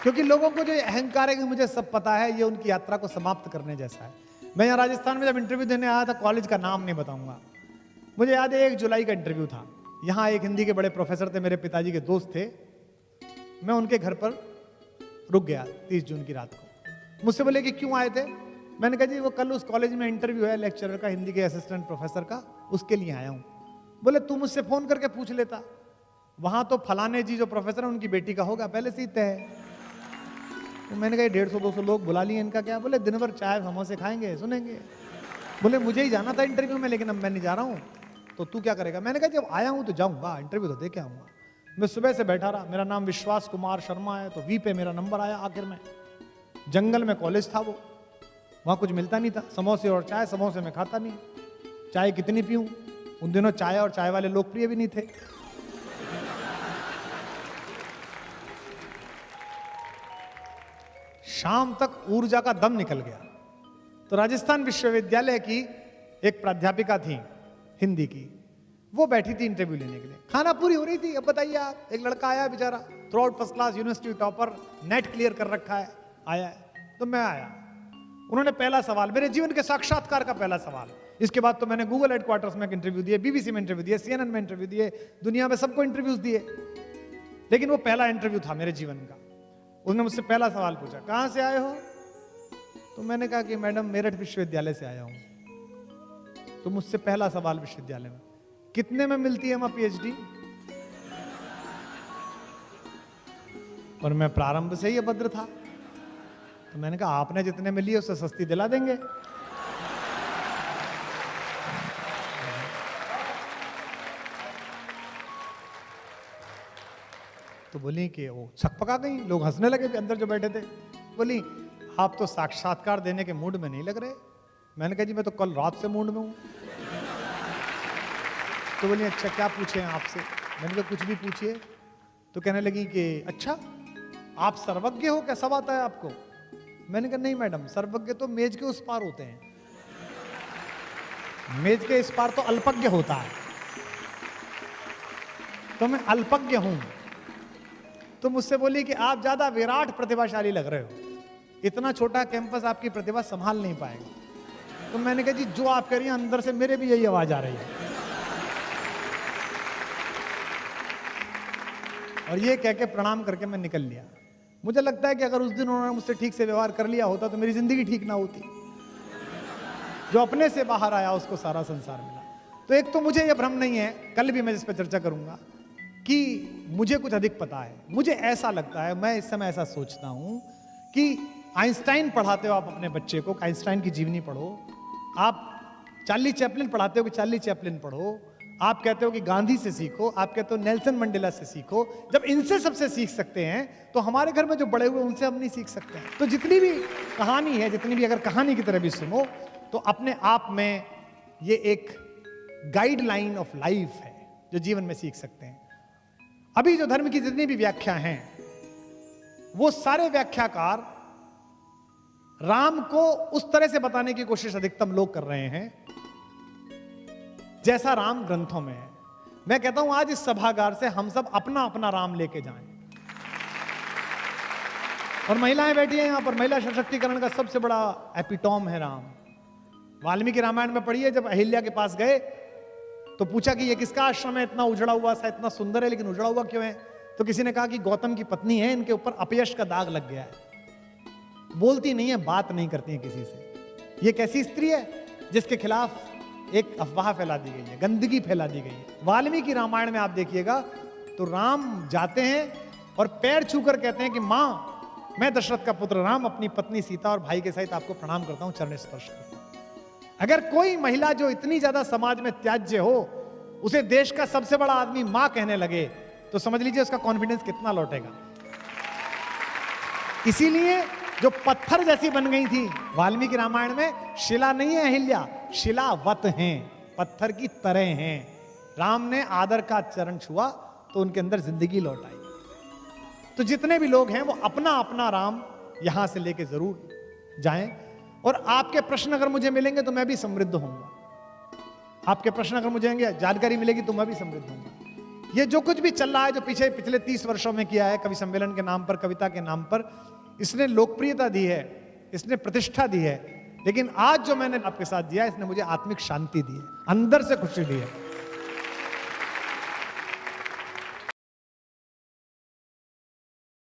क्योंकि लोगों को जो अहंकार है कि मुझे सब पता है, ये उनकी यात्रा को समाप्त करने जैसा है। मैं यहाँ राजस्थान में जब इंटरव्यू देने आया था, कॉलेज का नाम नहीं बताऊंगा, मुझे याद है 1 जुलाई का इंटरव्यू था। यहाँ एक हिंदी के बड़े प्रोफेसर थे, मेरे पिताजी के दोस्त थे। मैं उनके घर पर रुक गया 30 जून की रात को। मुझसे बोले कि क्यों आए थे? मैंने कहा जी वो कल उस कॉलेज में इंटरव्यू है लेक्चरर का, हिंदी के असिस्टेंट प्रोफेसर का, उसके लिए आया हूँ। बोले तू मुझसे फोन करके पूछ लेता। वहां तो फलाने जी जो प्रोफेसर है उनकी बेटी का होगा, पहले से ही तय है। तो मैंने कहा 150-200 लोग बुला लिए, इनका क्या? बोले दिन भर चाय समोसे खाएंगे, सुनेंगे। बोले मुझे ही जाना था इंटरव्यू में, लेकिन अब मैं नहीं जा रहा हूँ, तो तू क्या करेगा? मैंने कहा जब आया हूँ तो जाऊँगा, इंटरव्यू तो दे के आऊँगा। मैं सुबह से बैठा रहा, मेरा नाम विश्वास कुमार शर्मा है, तो वी पे मेरा नंबर आया। आखिर में जंगल में कॉलेज था, वो वहाँ कुछ मिलता नहीं था, समोसे और चाय। समोसे में खाता नहीं, चाय कितनी पीऊँ? उन दिनों चाय और चाय वाले लोकप्रिय भी नहीं थे। शाम तक ऊर्जा का दम निकल गया। तो राजस्थान विश्वविद्यालय की एक प्राध्यापिका थी हिंदी की, वो बैठी थी इंटरव्यू लेने के लिए। खाना पूरी हो रही थी। अब बताइए आप, एक लड़का आया बेचारा, through out first class, university topper, net clear कर रखा है, आया है। तो मैं आया, उन्होंने पहला सवाल, मेरे जीवन के साक्षात्कार का पहला सवाल। इसके बाद तो मैंने गूगल हेडक्वार्टर्स में इंटरव्यू दिए, बीबीसी में इंटरव्यू दिए, CNN में इंटरव्यू दिए, दुनिया में सबको इंटरव्यूज दिए, लेकिन वो पहला इंटरव्यू था मेरे जीवन का। उसने मुझसे पहला सवाल पूछा, कहाँ से आए हो? तो मैंने कहा कि मैडम मेरठ विश्वविद्यालय से आया हूं। तो मुझसे पहला सवाल विश्वविद्यालय में, कितने में मिलती है वहां PhD? और मैं प्रारंभ से ही अभद्र था, तो मैंने कहा आपने जितने में लिए उससे सस्ती दिला देंगे। तो बोली कि वो छकपका गई, लोग हंसने लगे अंदर जो बैठे थे। बोली आप तो साक्षात्कार देने के मूड में नहीं लग रहे। मैंने कहा जी मैं तो कल रात से मूड में हूं। तो बोली अच्छा क्या पूछे हैं आपसे? मैंने कहा कुछ भी पूछिए। तो कहने लगी कि अच्छा आप सर्वज्ञ हो, क्या सब आता है आपको? मैंने कहा नहीं मैडम, सर्वज्ञ तो मेज के उस पार होते हैं, मेज के इस पार तो अल्पज्ञ होता है। तो मैं अल्पज्ञ हूं। तो मुझसे बोली कि आप ज्यादा विराट प्रतिभाशाली लग रहे हो, इतना छोटा कैंपस आपकी प्रतिभा संभाल नहीं पाएगा। तो मैंने कहा जी जो आप कह रही हैं अंदर से मेरे भी यही आवाज आ रही है। और ये कह के प्रणाम करके मैं निकल लिया। मुझे लगता है कि अगर उस दिन उन्होंने मुझसे ठीक से व्यवहार कर लिया होता तो मेरी जिंदगी ठीक ना होती। जो अपने से बाहर आया उसको सारा संसार मिला। तो एक तो मुझे यह भ्रम नहीं है, कल भी मैं इस पर चर्चा करूंगा, कि मुझे कुछ अधिक पता है। मुझे ऐसा लगता है, मैं इस समय ऐसा सोचता हूं कि आइंस्टाइन पढ़ाते हो आप अपने बच्चे को, आइंस्टाइन की जीवनी पढ़ो। आप चार्ली चैपलिन पढ़ाते हो कि चार्ली चैपलिन पढ़ो। आप कहते हो कि गांधी से सीखो, आप कहते हो नेल्सन मंडेला से सीखो। जब इनसे सबसे सीख सकते हैं तो हमारे घर में जो बड़े हुए उनसे हम नहीं सीख सकते हैं। तो जितनी भी कहानी है, जितनी भी अगर कहानी की तरह भी सुनो, तो अपने आप में ये एक गाइडलाइन ऑफ लाइफ है जो जीवन में सीख सकते हैं। अभी जो धर्म की जितनी भी व्याख्या हैं, वो सारे व्याख्याकार राम को उस तरह से बताने की कोशिश अधिकतम लोग कर रहे हैं जैसा राम ग्रंथों में है। मैं कहता हूं आज इस सभागार से हम सब अपना अपना राम लेके जाएं। और महिलाएं बैठी हैं यहां पर, महिला सशक्तिकरण का सबसे बड़ा एपिटॉम है राम। वाल्मीकि रामायण में पढ़िए, जब अहिल्या के पास गए तो पूछा कि ये किसका आश्रम है, इतना उजड़ा हुआ सा, इतना सुंदर है लेकिन उजड़ा हुआ क्यों है? तो किसी ने कहा कि गौतम की पत्नी है, इनके ऊपर अपयश का दाग लग गया है। बोलती नहीं है, बात नहीं करती है किसी से। ये कैसी स्त्री है जिसके खिलाफ एक अफवाह फैला दी गई है, गंदगी फैला दी गई है। वाल्मीकि रामायण में आप देखिएगा तो राम जाते हैं और पैर छूकर कहते हैं कि मां, मैं दशरथ का पुत्र राम अपनी पत्नी सीता और भाई के सहित आपको प्रणाम करता हूं, चरण स्पर्श करता हूं। अगर कोई महिला जो इतनी ज्यादा समाज में त्याज्य हो, उसे देश का सबसे बड़ा आदमी मां कहने लगे, तो समझ लीजिए उसका कॉन्फिडेंस कितना लौटेगा। इसीलिए जो पत्थर जैसी बन गई थी वाल्मीकि रामायण में, शिला नहीं है अहिल्या, शिलावत हैं, पत्थर की तरह हैं। राम ने आदर का चरण छुआ तो उनके अंदर जिंदगी लौट आई। तो जितने भी लोग हैं वो अपना अपना राम यहां से लेके जरूर जाएं। और आपके प्रश्न अगर मुझे मिलेंगे तो मैं भी समृद्ध होऊंगा। आपके प्रश्न अगर मुझे जानकारी मिलेगी तो मैं भी समृद्ध होऊंगा। ये जो कुछ भी चल रहा है, जो पिछले 30 वर्षों में किया है, कवि सम्मेलन के नाम पर, कविता के नाम पर, इसने लोकप्रियता दी है, इसने प्रतिष्ठा दी है, लेकिन आज जो मैंने आपके साथ दिया, इसने मुझे आत्मिक शांति दी है, अंदर से खुशी दी है।